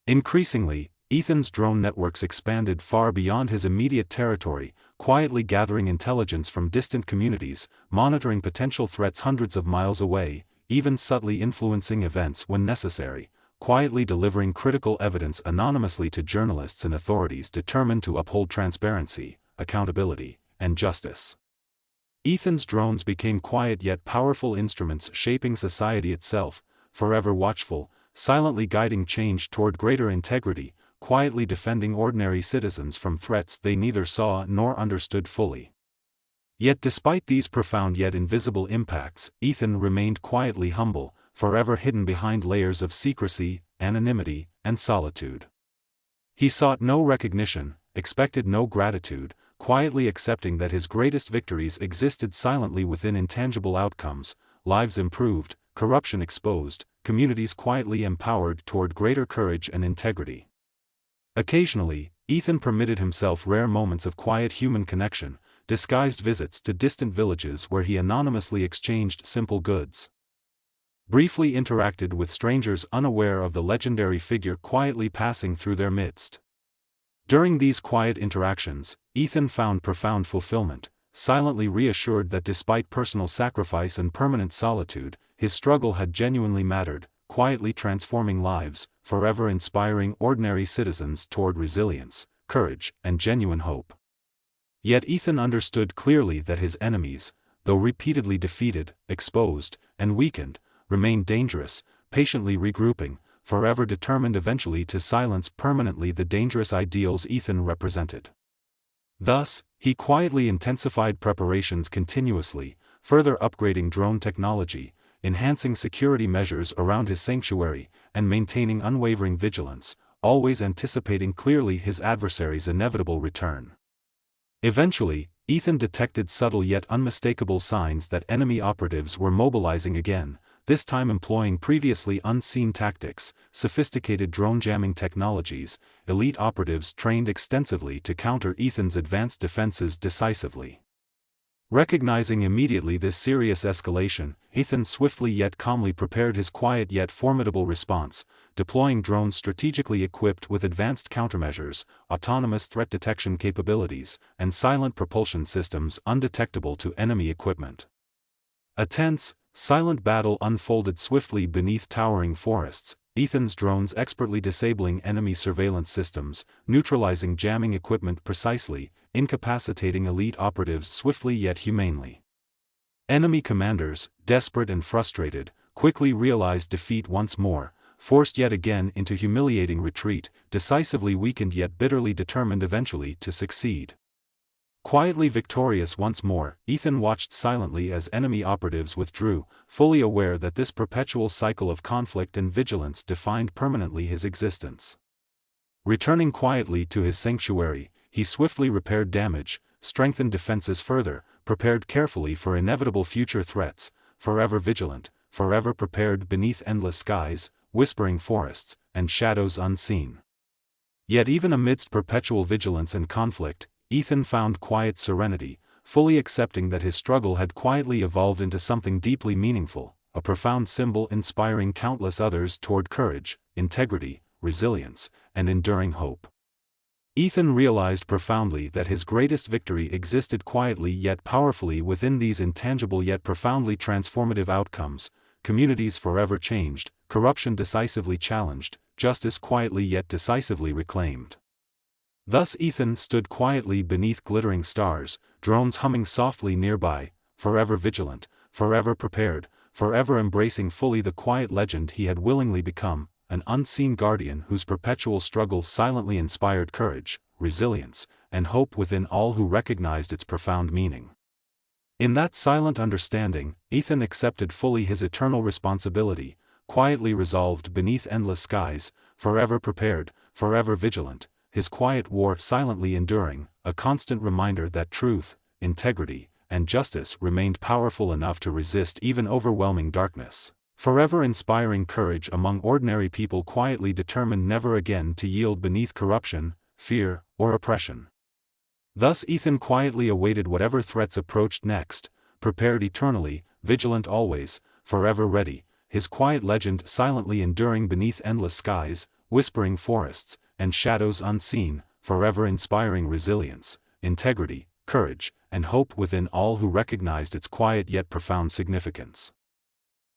Increasingly, Ethan's drone networks expanded far beyond his immediate territory, quietly gathering intelligence from distant communities, monitoring potential threats hundreds of miles away, even subtly influencing events when necessary, quietly delivering critical evidence anonymously to journalists and authorities determined to uphold transparency, accountability, and justice. Ethan's drones became quiet yet powerful instruments shaping society itself, forever watchful, silently guiding change toward greater integrity, quietly defending ordinary citizens from threats they neither saw nor understood fully. Yet despite these profound yet invisible impacts, Ethan remained quietly humble, forever hidden behind layers of secrecy, anonymity, and solitude. He sought no recognition, expected no gratitude, quietly accepting that his greatest victories existed silently within intangible outcomes, lives improved, corruption exposed, communities quietly empowered toward greater courage and integrity. Occasionally, Ethan permitted himself rare moments of quiet human connection, disguised visits to distant villages where he anonymously exchanged simple goods. Briefly interacted with strangers unaware of the legendary figure quietly passing through their midst. During these quiet interactions, Ethan found profound fulfillment, silently reassured that despite personal sacrifice and permanent solitude, his struggle had genuinely mattered, quietly transforming lives, forever inspiring ordinary citizens toward resilience, courage, and genuine hope. Yet Ethan understood clearly that his enemies, though repeatedly defeated, exposed, and weakened, remained dangerous, patiently regrouping, forever determined eventually to silence permanently the dangerous ideals Ethan represented. Thus, he quietly intensified preparations continuously, further upgrading drone technology, enhancing security measures around his sanctuary, and maintaining unwavering vigilance, always anticipating clearly his adversary's inevitable return. Eventually, Ethan detected subtle yet unmistakable signs that enemy operatives were mobilizing again, this time employing previously unseen tactics, sophisticated drone jamming technologies, elite operatives trained extensively to counter Ethan's advanced defenses decisively. Recognizing immediately this serious escalation, Ethan swiftly yet calmly prepared his quiet yet formidable response, deploying drones strategically equipped with advanced countermeasures, autonomous threat detection capabilities, and silent propulsion systems undetectable to enemy equipment. A tense, silent battle unfolded swiftly beneath towering forests, Ethan's drones expertly disabling enemy surveillance systems, neutralizing jamming equipment precisely, incapacitating elite operatives swiftly yet humanely. Enemy commanders, desperate and frustrated, quickly realized defeat once more, forced yet again into humiliating retreat, decisively weakened yet bitterly determined eventually to succeed. Quietly victorious once more, Ethan watched silently as enemy operatives withdrew, fully aware that this perpetual cycle of conflict and vigilance defined permanently his existence. Returning quietly to his sanctuary, he swiftly repaired damage, strengthened defenses further, prepared carefully for inevitable future threats, forever vigilant, forever prepared beneath endless skies, whispering forests, and shadows unseen. Yet even amidst perpetual vigilance and conflict, Ethan found quiet serenity, fully accepting that his struggle had quietly evolved into something deeply meaningful, a profound symbol inspiring countless others toward courage, integrity, resilience, and enduring hope. Ethan realized profoundly that his greatest victory existed quietly yet powerfully within these intangible yet profoundly transformative outcomes: communities forever changed, corruption decisively challenged, justice quietly yet decisively reclaimed. Thus Ethan stood quietly beneath glittering stars, drones humming softly nearby, forever vigilant, forever prepared, forever embracing fully the quiet legend he had willingly become, an unseen guardian whose perpetual struggle silently inspired courage, resilience, and hope within all who recognized its profound meaning. In that silent understanding, Ethan accepted fully his eternal responsibility, quietly resolved beneath endless skies, forever prepared, forever vigilant, his quiet war silently enduring, a constant reminder that truth, integrity, and justice remained powerful enough to resist even overwhelming darkness, forever inspiring courage among ordinary people quietly determined never again to yield beneath corruption, fear, or oppression. Thus Ethan quietly awaited whatever threats approached next, prepared eternally, vigilant always, forever ready, his quiet legend silently enduring beneath endless skies, whispering forests, and shadows unseen, forever inspiring resilience, integrity, courage, and hope within all who recognized its quiet yet profound significance.